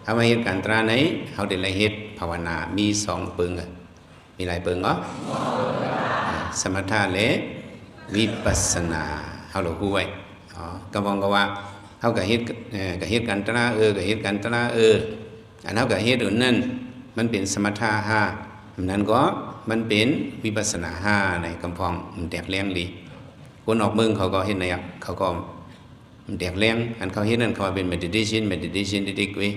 เอามาเฮ็ดกันตราไหนเขาได้ละเฮ็ดภาวนามี2ปึงมีหลายปึงเหรอสมถะและวิปัสสนาเขารู้ไว้ก็มองก็ว่าเขาก็เฮ็ดกันตราก็เฮ็ดกันตราอันเขาก็เฮ็ดอื่นนั่นมันเป็นสมถะ5นั้นก็มันเป็นวิปัสสนา5ในกำพองมันแตกแรงดีคนออกเมืองเขาก็เฮ็ดไหนเขาก็มันแตกแรงอันเขาเฮ็ดนั่นเขาว่าเป็น meditation ดิกเว้ย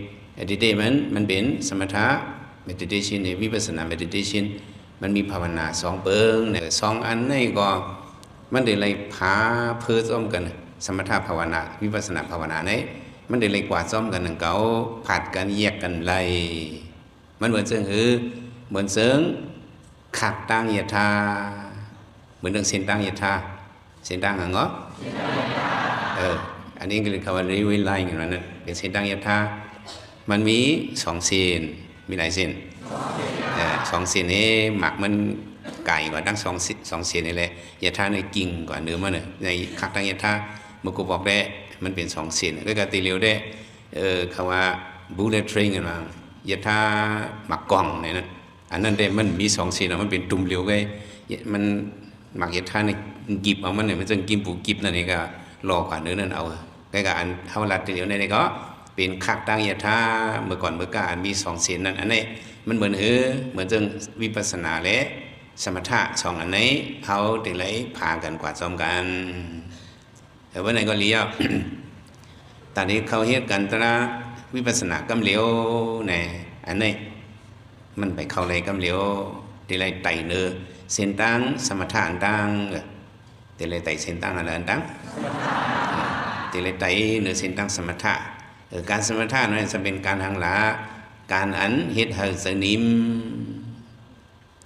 มันเป็นสมถะ meditation ในวิปัสสนา meditation มันมีภาวนา2เปิงเนี่ย2อันนี้ก็มันได้เลยพาเพื่อซ้อมกันสมถะภาวนาวิปัสสนาภาวนาเนี่ยมันได้เลยกว่าซ้อมกันหนึ่งเขาผัดกันแยกกันเลยมันเหมือนเชิงขักตั้งยถาเหมือนเรื่องเส้นตั้งยถาเส้นตั้งเหรออันนี้ก็เรียกว่ารีวิไลน์อย่างนั้นเป็นเส้นตั้งยถามันมี2เส้นมีหลายเส้น2เส้นนี้หมักมันไก่กว่าตั้ง2เส้นนี่แหละยถาในกิ่งกว่าเนื้อมันในขักตั้งยถาเมื่อกูบอกได้มันเป็น2เส้นก็การตีเร็วได้คำว่า bullet train กันมายถาหมักกล่องเนี่ยนะอันนั้นได้มันมี2เส้นมันเป็นตุ่มเร็วไงมันหมักยถาในกิบเอามันเนี่ยมันจะกินปูกิบนั่นเองก็รอกว่าเนื้อนั่นเอาก็อันเท่ารัดตีเร็วในนี้ก็เป็นขักตั้งยถาเมื่อก่อนอันมี2เส้นนั่นอันนี้มันเหมือนจังวิปัสสนาและสมถะ2อันนี้เขาได้เลยพากันกว่าซ้อมกันแต่ว่าไหนก็เลี้ยวตอนนี้เขาเฮ็ดกันตระวิปัสสนากำเหลียวเนี่ยอันนี้มันไปเข้าเลยกำเหลียวได้เลยไต่เนื้อเส้นตั้งสมถะอันตั้งได้เลยไต่เส้นตั้งอะไรอันตั้งได้เลยไต่เนื้อเส้นตั้งสมถะการสมถะนั้นจะเป็นการหังหลาการอันเฮ็ดให้สนิม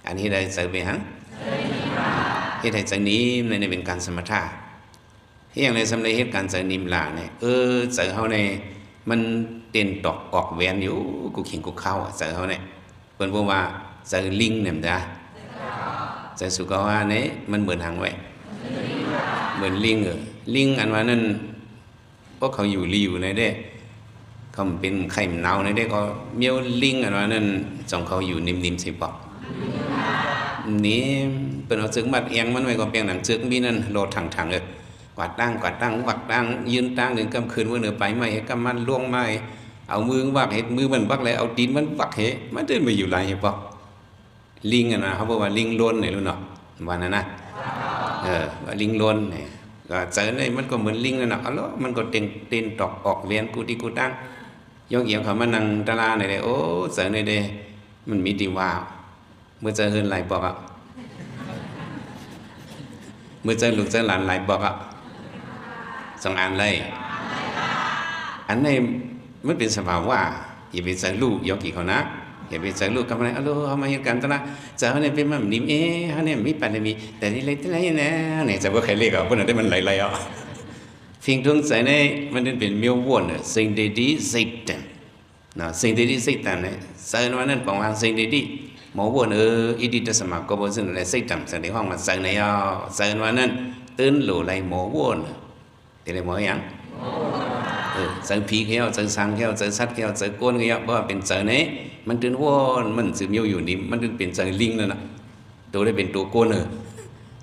อันนี้ได้เสริมไปหังเฮ็ดให้สนิมในเป็นการสมถะที่อย่างไรสำเร็จเฮ็ดการเสริมนิมหลาเนี่ยเสริมเขาเนี่ยมันเต้นตอกออกแหวนอยู่กูขิงกูเข้าเสริมเขาเนี่ยเพิ่นบอกว่าเสริมลิงเนี่ยมันเสริมสุกว่าเนี่ยมันเหมือนหางไว้เหมือนลิงลิงอันว่านั้นพวกเขาอยู่ในเด้เขาเป็นไข่เน่าในเด้ก็เมียวลิงอันว่านั้นจองเขาอยู่นิ่มๆสิปอกนี่เป็นเอาจึงมัดเอียงมันไว้ก็เปียงหนังจึกมีนั่นโลดถังกวาดตั้งวักตั้งยืนตั้งถึงกำคืนว่าเหนือไปไม่ให้กำมันล่วงไม่เอามือวักเห็ดมือมันวักเลยเอาตีนมันวักเหมันเดินไปอยู่ไรเห็นปะลิงอ่ะนะเขาบอกว่าลิงล้นเนี่ยรู้เนาะวันนั้นนะว่าลิงล้นเนี่ยก็เจอเนี่ยมันก็เหมือนลิงนั่นนะแล้วมันก็เต้นตอกออกเวียนกูตั้งยกเอียงเขามานั่งตาลาเนี่ยเลยโอ้เจอเนี่ยเด้มันมีตีว่าเมื่อเจอเฮินไหลบอกอ่ะเมื่อเจอลูกเจอหลานไหลบอกอ่ะ2 อันเลยอันนี้มันเป็นสภาวะอย่าไปใส่ลูกยกกี่เขานะอย่าไปใส่ลูกกับอะไรเอามาเห็นกันตนะจะเขาเนี่ยเป็นมันนิ่มเขาเนี่ยมีปัญญามีแต่นี่เลยนะเนี่ยจะว่าใครเรียกอ่ะพวกนั้นได้มันไหลอ่ะฟิงทุ่งใส่เนี่ยมันเป็นเมียววนสิ่งดีๆสิตันนะสิ่งดีๆสิตันเนี่ยใส่วันนั้นปองวางสิ่งดีๆหมอวนอิดิตสมัครก็บอกสิ่งอะไรสิตันใส่ในห้องมาใส่ในใส่วันนั้นตื่นหลู่ไรหมอวนแต่เลยหมอยังเจอผีเขี้ยวเจอสังเขี้ยวเจอสัตว์เขี้ยวเจอก้นเขี้ยวเพราะว่าเป็นเจอเนี่ยมันตื่นวนมันสืบเมียวอยู่นี่มันเป็นเจอลิงนั่นน่ะตัวได้เป็นตัวก้น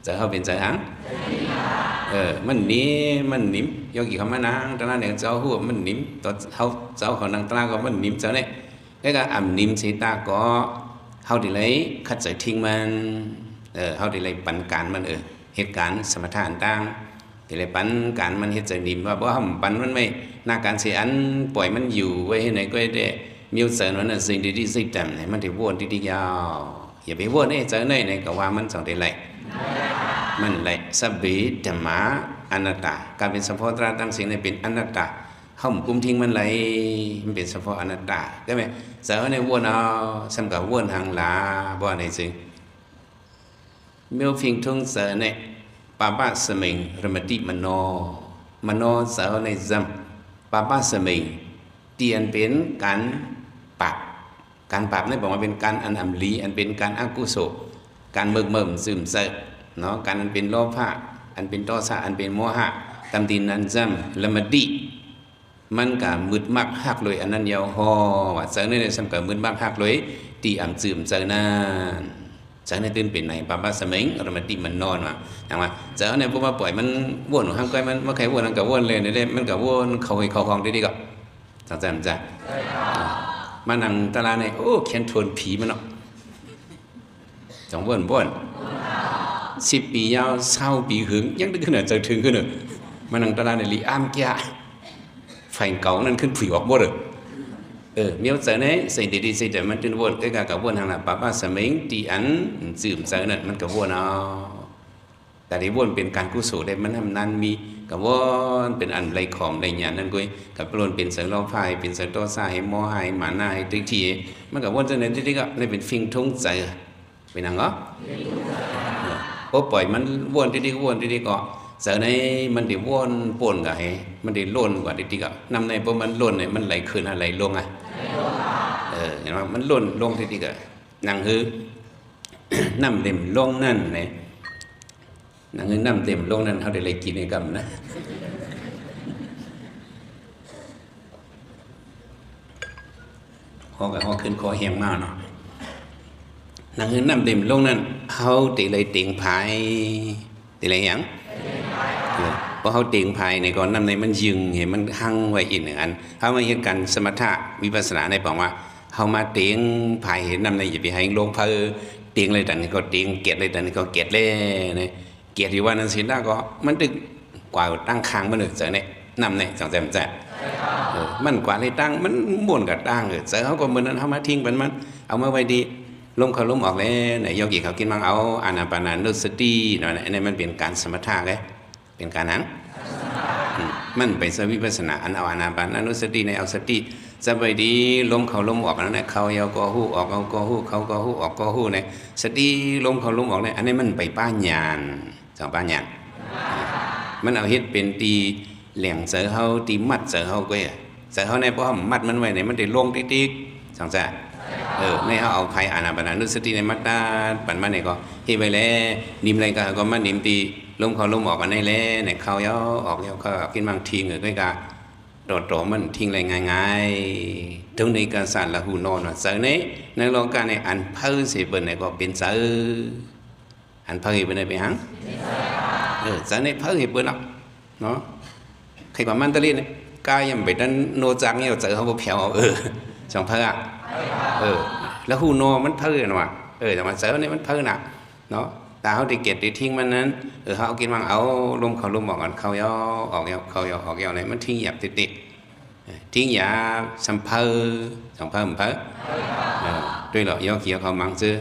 เจอเขาเป็นเจอหังมันนิ่มยกกี่คำมานั่งตอนนั้นเนี่ยเจ้าหัวมันนิ่มตอนเจ้าเขานั่งตาก็มันนิ่มเจอเนี่ยแล้วก็นิ่มสีตาก็เขาที่ไรคัดใจทิ้งมันเขาที่ไรปันการมันเหตุการณ์สมถะต่างแต่ละปันการมันเฮ็ดใจนิ่มว่าบ่ทำปันมันไม่หน้าการเสียอันปล่อยมันอยู่ไว้ให้ไหนก็ได้มีเสริญว่าสิ่งดีๆสิจำเนี่ยมันถือวนที่ยาวอย่าไปวนเจอในก็ว่ามัน2ได้ไหลมันไหลสัพพิธรรมะอนัตตาการเป็นสัพพะตราตั้งสิ่งนี้เป็นอนัตตาเฮากุมทิ้งมันไหลมันเป็นสัพพะอนัตตาได้มั้ยเจอในวนเอาสำกับวนหางลาบ่ได้สิมีฟิงทุ่งเสริญเนี่ยปาปะสมิงรมติมโนสาวในจำปาปะสมิงเตียนเป็นการปรับนี่บอกว่าเป็นการอันอำลีอันเป็นการอกุศลการเบิ่มซึมเซเนาะการอันเป็นโลภะอันเป็นโทสะอันเป็นโมหะตำตินันจำละมติ มันก็มืดมักฮักเลยอันนั้นยาวฮอว่าเจอในสำก็มืดมักฮักเลยตีอ่ำจืมเจอนั่นเจอในตื่นเป็นไหนป้าสมิงเรามาตีมันนอนว่ะอย่างว่าเจอในพวกมาปล่อยมันวนห้ามก้อยมันไม่เคยวนมันก็วนเลยเนี่ยมันก็วนเข้าให้เข้าห้องดีๆก็จังจ้ะมานั่งตลาดในโอ้เขียนทวนผีมันเนาะจังวน10 ปียาว20 ปีหึงยังได้ขึ้นเจอถึงขึ้นเนอะมานั่งตลาดในลีอ้ามแก่ไฟเก่านั่นขึ้นผีออกหมดเลยเมียวเจอเนี่ยสิ่งดีๆสิ่งเดียวมันตื่นวนก็กับวนทางนั้นป้าสมิงตีอันจืมเจอเนี่ยมันกับวนเอาแต่ที่วนเป็นการกุศลได้มันทำนั้นมีกับวนเป็นอันไรของไรหยานั่นกุยกับปล้นเป็นเสือล้อไฟเป็นเสือตัวสายหม้อหายหมาหน้าให้ติ๊กทีมันกับวนเจอเนี่ยที่ก็เลยเป็นฟิงทุ่งใจเป็นยังไงโอ้ปล่อยมันวนที่ก็วนที่ก็เจอในมันได้วนป่นกับให้มันได้ล้นกว่าที่ก็นำในพวกมันล้นเนี่ยมันไหลขึ้นอะไรลงอ่ะเห็นไหมมันล้นลงที่ก็นั่งคือน้ำเต็มลงนั่นเนี่ยนั่งคือน้ำเต็มลงนั่นเขาได้เลยกินในกำนะหอกกับหอกขึ้นคอแห้งมากเนาะนั่งคือน้ำเต็มลงนั่นเขาได้เลยเตียงพายได้เลยยังเพราะเขาเตียงภายในก่อนน้ำในมันยึงเห็นมันหั่งไว้อีกหนึ่งอันเขามาเห็นกันสมถะวิปัสสนาในบอกว่าเขามาเตียงภายเห็นน้ำในอย่าไปให้ลงเพอเตียงเลยแต่นี่ก็เตียงเกียรเลยแต่นี่ก็เกียรเลยเนี่ยเกียรที่ว่านั้นสิได้ก็มันดึกกว่าตั้งค้างมันเลยเจอเนี่ยน้ำเนี่ยจังแจ่มแจ่มันกว่าเลยตั้งมันม่วนกับตั้งเจอเขาก็เหมือนนั้นเขามาทิ้งมันเอามาไว้ดีลมเขาลมออกเลยเนี่ยโยกิเขากินมังเอาอานาปานานุสติเนาะเนี่ยมันเป็นการสมถะเลยเป็นการนั้นมันไปสวิปัสสนาอันเอาอานาปานานุสติในเอาสติสบายดีลมเขาลมออกนั่นแหละเขายาวก็หู้ออกเอาก็หู้เขาก็หู้ออกก็หู้เนี่ยสติลมเขาลมออกเนี่ยอันนี้มันไปป้าญาณสองป้าญาณมันเอาเฮ็ดเป็นตีเหลี่ยงเสือเขาตีมัดเสือเขาก็เสือเขาในเพราะมัดมันไว้เนี่ยมันได้ลงติ๊กๆสองจ้ะในเขาเอาไผ่อานาปานานุสติในมัดตาปั่นมาเนี่ยก็เฮ็ดไว้แล้วนิ่มอะไรก็มันนิ่มตีลมเขาลมออกกันได้แล้วเนี่ยเขายาวออกยาวก็กินบางทีเงยก็กาโดดมันทิ้งอะไรง่ายๆตรงนี้การสั่นละหูนอนว่าเสือนี้ในโลกการในอันเพิ่มเสียเปิดเนี่ยก็เป็นเสืออันเพิ่มเปิดเนี่ยเป็นหังเสือในเพิ่มเปิดเนาะใครความมันตะลีเนี่ยกายยังไปดันโนจังเนี่ยเสือเขาบอกแผ่วสองเพิ่มแล้วหูนอนมันเพิ่มว่ะแต่ว่าเสือเนี่ยมันเพิ่มเนาะตาเขาได้เก็บได้ทิ้งมันนั้นเขาเอากินมังเอาลมเขาลมออกกันเขาย่อออกยาวเขาย่อออกยาวไหนมันทิ้งหยาบติดทิ้งหยาบสัมเพอสัมเพอมเพอด้วยหรอย่อเขียวเขามังซื้อ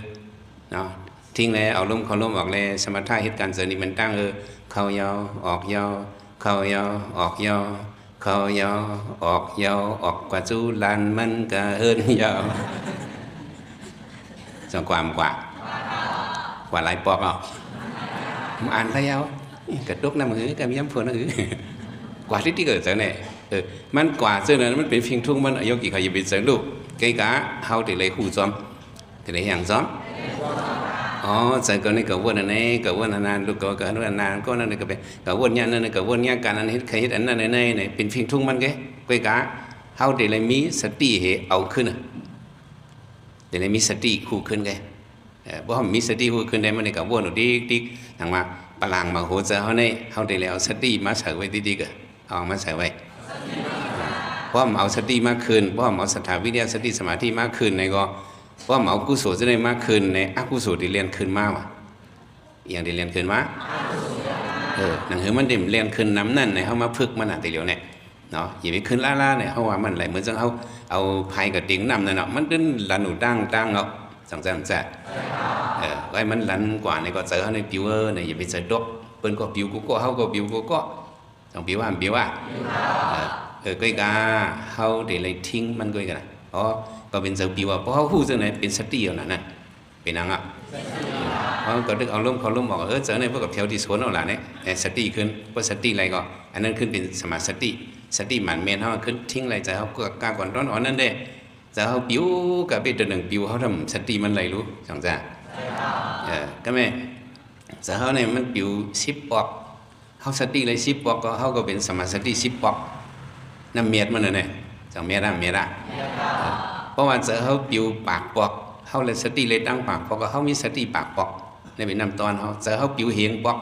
เนาะทิ้งแล้วเอาลมเขาลมออกเลยสมถะเหตุการณ์เสนี่มันตั้งเขาย่อออกยาวเขาย่อออกยาวเขาย่อออกยาวออกกว่าจูลันมันก็เฮินยาวจังความกว่าหลายปอกอ่านแล้วกระตุกน้ำมือกับย้ำฝนน้ำมือกว่าที่เกิดจากไหนมันกว่าเสื้อนั้นมันเป็นเพียงทุ่งมันอายุกี่เขาจะเป็นเสือลูกไก่กะเฮาติเลยคู่ซ้อมติเลยอย่างซ้อมเสือก็ในกวนอันนี้กวนอันนั้นลูกก็อันนั้นก็นั่นก็เป็นกวนเนี่ยนั่นกวนเนี่ยการอันนี้ใครเห็นอันนั้นในเป็นเพียงทุ่งมันไก่กะเฮาติเลยมีสติเหเอาขึ้นติเลยมีสติคู่ขึ้นไงเพราะมีสติหูขึ้นได้มันในกับวนดิทางมาพลังมาโหเจอเขาในเขาได้แล้วสติมาใส่ไว้ดีๆก็เอามาใส่ไว้เพราะเอาสติมากขึ้นเพราะเอาสถาวิทยาสติสมาธิมากขึ้นในก็เพราะเอากุศลจะได้มากขึ้นในอกุศลที่เรียนขึ้นมากว่ะอย่างที่เรียนขึ้นมาหนังหือมันเด่นเรียนขึ้นน้ำนั่นในเขามาพึกมันอ่ะตีเหลียวเนี่ยเนาะอย่าไปขึ้นล่าเนี่ยเขาว่ามันไหลเหมือนจังเขาเอาไผ่กับดิ่งน้ำนั่นเนาะมันดึงหลันหนูตั้งเนาะจังจังไอ้มันลันกว่าในก็เจอในผิวในอย่าไปเจอดอกเปิ้นก็ผิวกูก็เฮาก็ผิวกูก็ต้องผิวว่าก็กาเฮาได้เลยทิ้งมันก็กันก็เป็นเจอผิวเพราะเฮาฮู้จังไหนเป็นสติเอานั่นเป็นนังอ่ะก็ดึกเอาลมเขาลมบอกเจอในพวกกับเที่ยวที่สวนเอาล่ะเนี่ยสติขึ้นเพราะสติอะไรก็อันนั้นขึ้นเป็นสมาสติหมันเมนเฮาขึ้นทิ้งอะไรใจเฮาก็กล้าก่อนร้อนนั่นเด้จะเขาปิ้วกับเป็นตัวหนึ่งปิ้วเขาทำสติมันอะไรรู้จังจ้ะก็แม่จะเขาเนี่ยมันปิ้ว10 ปอกเขาสติเลย10 ปอกก็เขาก็เป็นสมาสติ10 ปอก น้ำเมียดมันน่ะเนี่ยจังเมียดอ่ะเมียดอ่ะเพราะว่าเจอเขาปิวปากปอกเขาเลยสติเลยตั้งปากปอกก็เขามีสติปากปอกในเป็นน้ำตอนเขาเจอเขาปิวเหียงปอก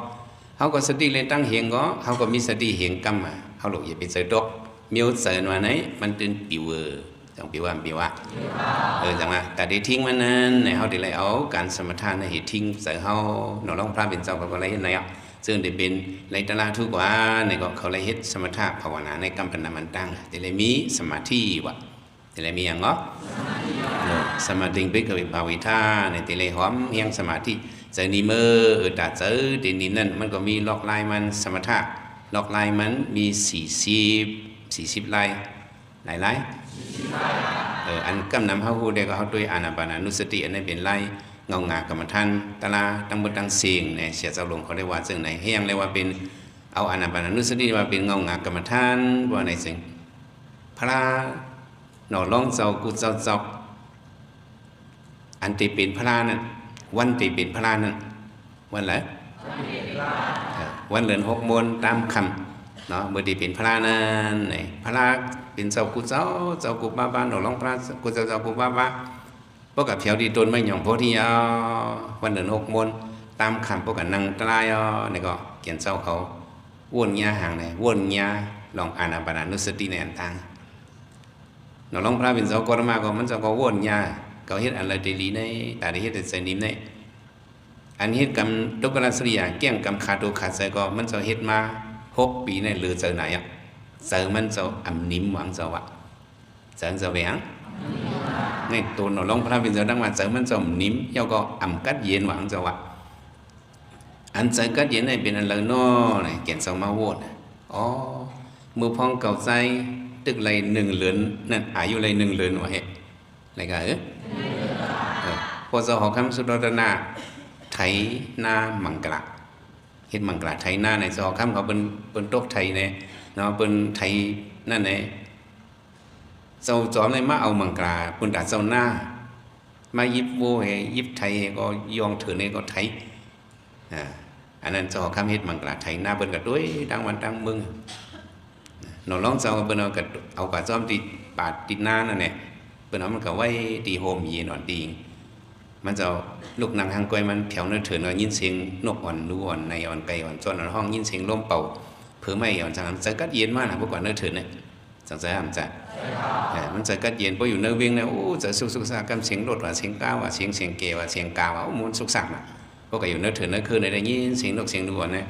เขาก็สติเลยตั้งเหียงก็เขาก็มีสติเหียงกำมาเขาหลุดอย่าไปเจอดอกมีวเจอมาไหนมันตื่นปิวจังปิวว่าจังว่าแต่ที่ทิ้งมันนั้นในเขาได้เลยเอาการสมถะในเหตุทิ้งเจอเขาหนอร้องพระเป็นเจ้าก็อะไรเห็นไหนอ่ะซึ่งได้เป็นไรตลาทุกว่าในก็เขาเลยเฮ็ดสมถะภาวนาในกรรมปนามันตั้งได้เลยมีสมาธิวะได้เลยมีอย่างก็สมาธิเป็นกับภาวิธาในได้เลยหอมเฮียงสมาธิเจอนี้เมื่อแต่เจอที่นี่นั่นมันก็มีล็อกลายมันสมถะล็อกลายมันมี40ลายหลายอันกำนำเขาฮู้ได้ก็เขาด้วยอานาปานานุสติอันนี้เป็นลายเงางากรรมฐานตลาตั้งบนตั้งเสียงเนี่ยเสียเจ้าหลวงเขาเรียกว่าซึ่งไหนเฮียงเรียกว่าเป็นเอาอานาปานานุสติว่าเป็นเงางากรรมฐานว่าในสิ่งพระหนอร้องเจ้ากุเจ้าอันที่เป็นพระนั่นวันที่เป็นพระนั่นวันอะไรวันเดือน6 โมงตามคำเนาะเมื่อที่เป็นพระนั่นไหนพระเป็นเจ้ากุเจ้ากุบ้าหนอร้องพระกุเจ้ากุบ้าพวกกับเพียวดีตนไม่หย่องโพธิวันเดือน6 โมงตามคำพวกกับนางตรายนี่ก็เขียนเจ้าเขาวนยาห่างไหนวนยาลองอานาปานานุสติในอันต่างหนอร้องพระเป็นเจ้ากรมาก็มันเจ้าก็วนยาเขาเฮ็ดอะไรดีๆในแต่ได้เฮ็ดแต่ใส่นิ่มในอันเฮ็ดกรรมตุกรัสริยาแก้งกรรมขาดตัวขาดใจก็มันจะเฮ็ดมา6 ปีในหรือเจอไหนอ่ะเจอมันจะอ่ำนิ่มหวังเจ้าอ่ะเจอจะแหวงในตัวหนอร้องพระเป็นเจ้าดังมาเจอมันจะนิ่มเจ้าก็อ่ำกัดเย็นหวังเจ้าอ่ะอันเจอกัดเย็นในเป็นอันเลยน้อไหนเขียนเจ้ามาโวดมือพองเก่าใจตึกเลย1 เดือนนั่นอายุเลย1 เดือนวะเฮ้อะไรกันพอจะหอคำสุดรนาไถนามังกรเฮ็ดมังกรไถนาในจอคำเขาเป็นตกไถเนี่ยเนาะเป็นไถนั่นเนี่ยเจ้าจอมในมาเอามังกรเป็นด่าเจ้าหน้ามายิบโวเฮยิบไถก็ยองถือเนี่ยก็ไถอันนั้นจอคำเฮ็ดมังกรไถนาเป็นกระด้วยดังวันดังมึงหนอร้องเจ้าเป็นเอากระจอมติดปาดติดหน้านั่นเนี่ยเป็นเอามันก็ไว้ตีโฮมยีนอนดีมันจะลูกนางหางก้อยมันแถวเนื้อเถื่อนยินเสียงนกอ่อนลูกอ่อนในอ่อนไก่อ่อนจนอ่อนห้องยินเสียงลมเป่าเผื่อไม่อ่อนจังจะกัดเย็นมากนะพวกก่อนเนื้อเถื่อนเนี่ยจังใจมันจะมันจะกัดเย็นเพราะอยู่เนื้อเวียงเนี่ยโอ้จะสุกซากันเสียงรถว่าเสียงก้าวว่าเสียงเกว่าเสียงกาวว่ามุนสุกสักนะพวกก็อยู่เนื้อเถื่อนเนื้อคืนในได้ยินเสียงนกเสียงลูกอ่อนเนี่ย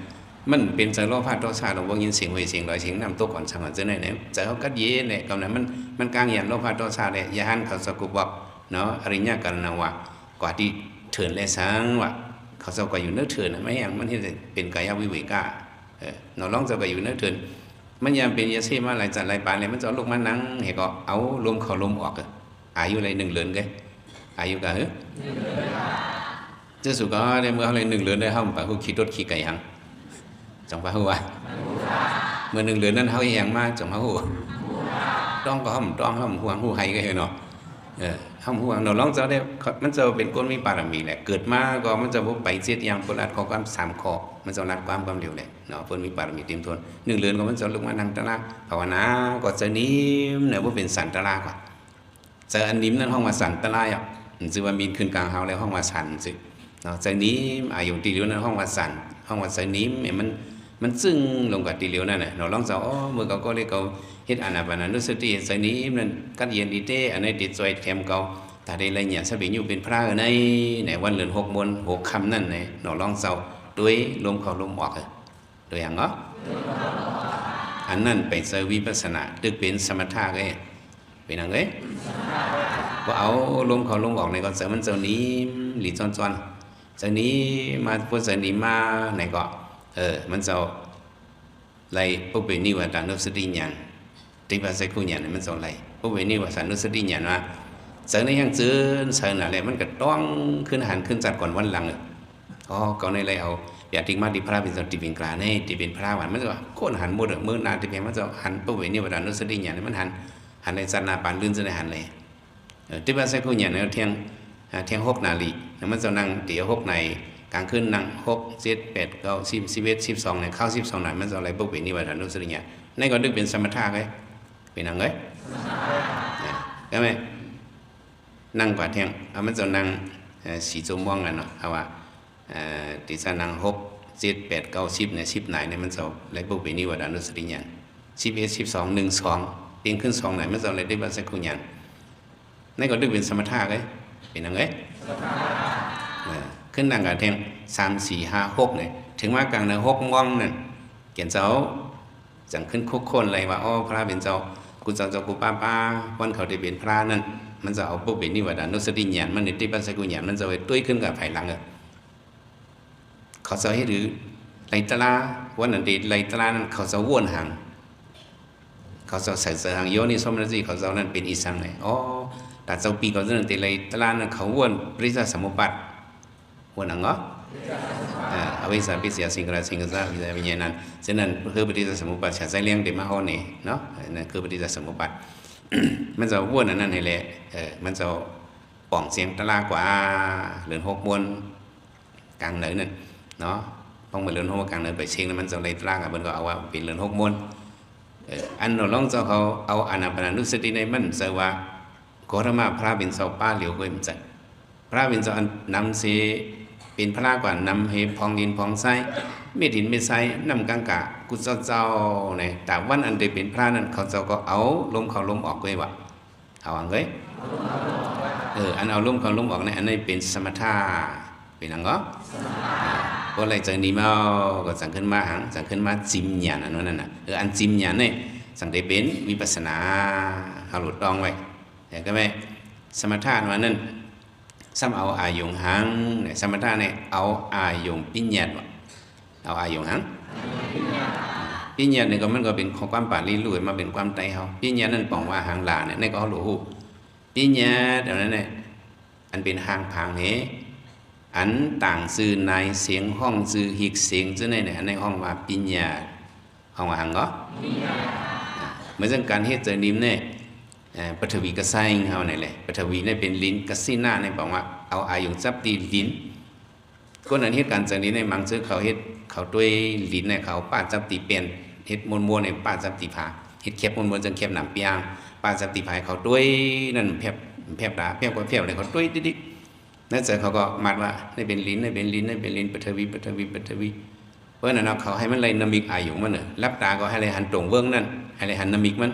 มันเป็นใจโลภะโทสะหลงว่ายินเสียงเวเสียงลอยเสียงน้ำตกก่อนสังหารจะไหนเนี่ยจะเขากัดเย็นเนี่ยกำลังมันกลางอย่างโลภะโทสะเลยยาหันเขาสกุบบอกเนาะอริญญากันนาวะกว่าที่เถื่อนและสังว่ะเขาเจ้าก็อยู่เนื้อเถื่อนไม่อย่างมันที่เป็นกายวิเวกะหนอร้องเจ้าก็อยู่เนื้อเถื่อนมันยังเป็นยาเสพมาหลายจัดหลายปานเลยมันจะลูกมันนั่งเห็นก็เอาลมเข้าลมออกอายุอะไร1 เดือนกันอายุกันจะสุก็ในเมื่ออะไร1 เดือนได้ห้องไปหูขี่รถขี่ไก่หังจังพะหัวเมื่อ1 เดือนนั้นเขาอย่างมากจังพะหัวต้องก็ห้องห่วงหูไห้ก็เห็นเนาะห้องห่วงหนอร้องเจ้าได้มันจะเป็นก้นมีปารมีแหละเกิดมาก็มันจะพบไปเสียอย่างคนรัดข้อความ3 ข้อมันจะรัดความเร็วเลยเนาะเพิ่นมีปารมีเต็มทน1 เดือนก็มันจะลงมาทางตลาภาวนาก็จะนิ่มเนี่ยว่าเป็นสันตลากว่าจะอันนิ่มนั้นห้องว่าสันตลายอ่ะชื่อว่ามีขึ้นกลางเฮาแล้วห้องว่าสันสิเนาะใจนิ่มอายุตีเหลียวนั้นห้องว่าสันห้องว่าใจนิ่มเนี่ยมันซึ่งลงกับตีเหลียวนั่นน่ะเนาะร้องเจ้าเมื่อก็เลยเขาเฮ็ดอานาปานานุสติใจนี้มันกัดเย็นดีเต้อันนี้ติดจอยแถมเก่าแต่ได้อะไรเนี่ยสบิอยู่เป็นพระในวันเดือน6 โมง6 ค่ำนั่นเนี่ยหนอร้องเจ้าด้วยลมเข้าลมออกโดยอย่างเนาะอันนั้นไปเจอวิปัสสนาตึกเป็นสมถะเลยเป็นอย่างไรว่าเอาลมเข้าลมออกในก็เจอมันเจ้านี้หลีจอนเจ้านี้มาพวกเจ้านี้มาไหนก็มันเจ้าไรปุ๊บเป็นนิวตานุสติญาณติปัสสกุญญาณมันสองไรปุ๊บเป็นนิวตานุสติญาณว่าเจอในยังเจอเชิญอะไรมันก็ต้องขึ้นหันขึ้นจัดก่อนวันหลังก็ในไรเอาอย่าทิ้งมาดิพระเป็นติเป็นกลางในติเป็นพระวันมันจะว่าโค่นหันหมดมือนาติเป็นมันจะหันปุ๊บเป็นนิวตานุสติญาณมันหันในสันนาปานลื่นจะได้หันเลยติปัสสกุญญาณในเที่ยง6 นาฬิกามันจะนั่งเดี๋ยว6 ในกลางคืนนั่ง6 7 8 9 10 11 12ในเข้า12หน่อยมันจะอะไรปุ๊บเป็นนิวตานุสติญาณในก็ดึกเป็นสมถะเลย เป็นนั่งเลยก็ไหมนั่งกว่าเที่ยงเอามันจะนั่งสีจม่วงกันเนาะเอาว่าติสานั่ง6 7 8 9 10เนี่ย10ไหนเนี่ยมันจะไรบุปนิวดานุสติญาณ11 12 1 2เป็นขึ้น2ไหนมันจะอะไรได้บ้างสักคุณญาณนั่นก็ดึกเป็นสมถะเลยเป็นนั่งเลยขึ้นนั่งกว่าเที่ยง3 4 5 6เนี่ยถึงว่ากลางใน6ม่วงนั่นเกี่ยนเจ้าจังขึ้นคุกคนเลยว่าอ๋อพระเป็นเจ้ากูเจ้ากูป้าวันเขาได้เป็นพระนั่นมันจะเอาปุ๊บเป็นนิวดานุสติญาณมันในที่ปัสสกุญญาณมันจะไปตุ้ยขึ้นกับภายหลังเขาจะให้หรือไลตลาวันนั้นดีไลตลานั้นเขาจะวนหางเขาจะใส่เสื้อหางโยนี่สมรสีเขาจะนั้นเป็นอิสังเลยอ๋อแต่เจ้าปีเขาจะนั้นตีไลตลานั้นเขาวนปริศสมุปบาทวนอังก็เอาไว้สาปิเสียสิ่งกระสิ่งกระซ่าวิญญาณวิญญาณนั้นฉะนั้นคือปฏิจจสมุปบาทฉะใจเลี้ยงเดมาเอาเนี่ยเนาะนั่นคือปฏิจจสมุปบาทมันจะวนอันนั้นนี่แหละมันจะป่องเสียงตลากว่าเหลือ6 มวนกลางเหนือนั่นเนาะphong mà lớn hô càng lớn bảy sinh là mình lấy ra cả bên gọi ao vì lớn hốc môn anh nó long cho họ ao anapanusati này mình sợว่าก็ธรรมะพระบินเสาป้าเหลียวก็มันจัดพระบินเสาอันนำเสเป็นพระกว่านำเหพองดินพองไส้ไม่ดินไม่ไส้นำกังกะกุศลเจ้าเนี่ยแต่วันอันเดียเป็นพระนั้นเขาเจ้าก็เอาลมเขาลมออกก็ว่าเอาอังเกยอันเอาลมเขาลมออกเนี่ยอันนี้เป็นสมถะเป็นอังก็ก็เลยจังนี้มาก็จังขึ้นมาหังจังขึ้นมาจิมญาณอันนั้นน่ะอันจิมญาณเนี่ยจังได้เป็นวิปัสสนาเขาหลุดต้องไว้แต่ก็ไม่สมถะอันนั้นซ้ำเอาอายงหังเนี่ยสมถะเนี่ยเอาอายงปิญญาเอาอายงหังปิญญาเนี่ยก็มันก็เป็นของความป่าลีลุยมาเป็นความใจเขาปิญญานั่นปองว่าหังลาเนี่ยก็เขาหลุดปิญญาเดี๋ยวนั้นเนี่ยอันเป็นหางพางนี้อันต่างซื่อในเสียงห้องซื่อหิกเสียงซื่อในในห้องว่าปิญญาห้องว่าหังก็เหมือนการเฮ็ดเจนิมเนี่ยปฐวีกระไซเฮานี่แหละปฐวีเนี่ยเป็นลิ้นกระซิหน้าเนี่ยบอกว่าเอาอายุจับตีลิ้นคนนั้นเฮ็ดการเจนิมในมังซื้อเขาเฮ็ดเขาด้วยลิ้นเนี่ยเขาป้าจับตีเปลี่ยนเฮ็ดมวนๆเนี่ยป้าจับตีผาเฮ็ดแคบมวนๆจังแคบหนำเปียงป้าจับตีผาเขาด้วยนั่นแผบดาแผบกว่าแผบเลยเขาด้วยดิ๊กนั่นเสร็จเขาก็มัดว่านี่เป็นลิ้นนี่เป็นลิ้นนี่เป็นลิ้นปฐวีเพราะนั้นเขาให้มันเลยนามิกอายุมันเนี่ยรับตาก็ให้เลยหันตรงเบื้องนั่นให้เลยหันนามิกมัน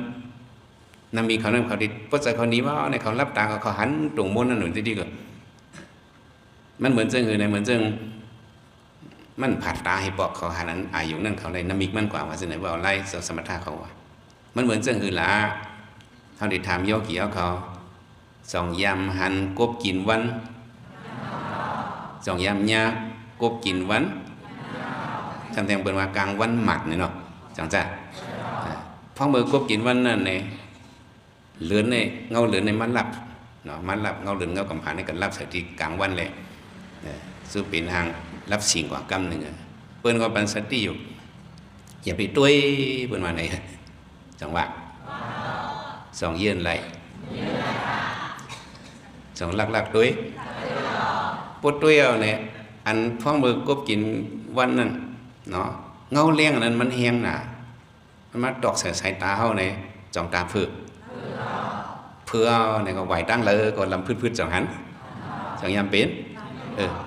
นามิกเขานั่นเขาดิเพราะใจเขานี้ว่าในเขารับตาเขาหันตรงบนนั่นหนุนที่ดีก็มันเหมือนเจ้าเหมือนเจ้ามันผัดตาให้ปอกเขาหันนั้นอายุนั่นเขาเลยนามิกมันกว่าว่าสิไหนว่าไล่สมถะเขาว่ามันเหมือนเจ้าละเขาได้ถามโยกีเขาสองยำหันกบกินวันสองยำยากบกินวันทำแทงเป็นว่ากลางวันหมัดเนี่ยเนาะจังจ้ะพ่อมือกบกินวันนั่นเนี่ยเลือนเนี่ยเงาเลือนในมันหลับเนาะมันหลับเงาเลือนเงากำผ่านในกันรับสติกลางวันเลยสู้เป็นทางรับสิ่งกว่ากำหนึ่งเปิ้นก็ปันสติอยู่อย่าไปตุ้ยเปิ้นมาไหนจังหวะสองเยื่นไหลสองลักตุ้ยปวดตัวเนี่ยอันพ่อมือกบกินวันนั้นเนาะเงาเลี้ยงนั้นมันแห้งหนามันมาดอกใส่สายตาเขาเนี่ยจองตาเพื่อเนี่ยก็ไหวตั้งเลยก็ลำพืชจังหันจังยามเป็น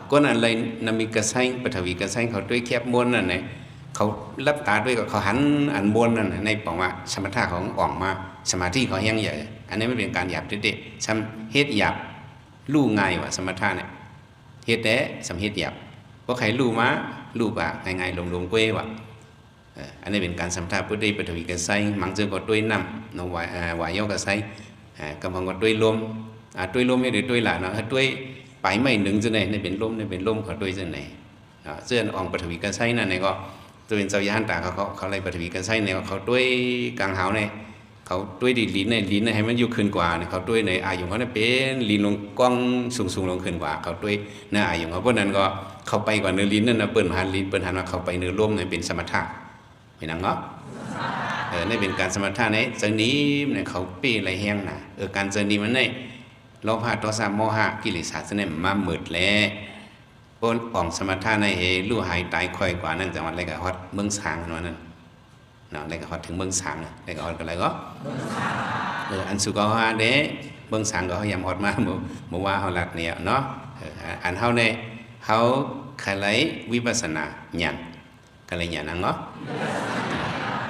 ก็นั่นเลยนามิกระไซปฐวีกระไซเขาด้วยแคบม้วนนั่นเนี่ยเขารับตาด้วยก็เขาหันอันม้วนนั่นในบอกว่าสมถะของออกมาสมาธิเขาแห้งใหญ่อันนี้ไม่เป็นการหยาบเด็ดๆซ้ำเฮ็ดหยาบลู่ง่ายว่าสมถะเนี่ยเฮ็ดแต่สำเฮ็ดหยาบเพราะใครลู่มาลู่ปากง่ายๆลงๆกล้วยว่ะอันนี้เป็นการสมถะพุทธิปฐวีกระไซมังเจอก็ด้วยน้ำน้องวายโยกระไซกำลังก็ด้วยลมไม่ได้ด้วยหลานเนาะด้วยไปไม่หนึ่งจะไหนในเป็นลมเขาด้วยจะไหนเสื้ออ่องปฐวีกระไซนั่นเนี่ยก็ตัวเป็นเจ้าย่านตาเขาเลยปฐวีกระไซเนี่ยเขาด้วยกลางหาวเนี่ยเขาด้วยดีลิ้นเนี่ยให้มันอยู่ขึ้นกว่าเนี่ยเขาด้วยในอายุเขาเนี่ยเป็นลิ้นลงกล้องสูงลงขึ้นกว่าเขาด้วยเนื้ออายุเขาเพราะนั้นก็เขาไปกว่าเนื้อลิ้นนั่นนะเปิดหันมาเขาไปเนื้อร่มเนี่ยเป็นสมถะเป็นนังเนาะนี่เป็นการสมถะเนี่ยจากนี้เนี่ยเขาเป้ไรแห้งนะการจากนี้มันเนี่ยโลภะโทสะโมหะกิเลสเนี่ยมาหมดแล้วพวกอ่องสมถะในลู่หายตายค่อยกว่านั่นจังหวัดอะไรกับฮอดเมืองสางนั่น เนาะในก็ฮอดถึงเมืองสังในก็ฮอดกันอะไรก็อันสุก็ฮอดเด้เมืองสังก็ยามฮอดมาบ่ว่าเฮาลัดเนี่ยเนาะอันเฮาในเฮาคลายวิปัสสนาญาณคลายญาณนั่นเนาะ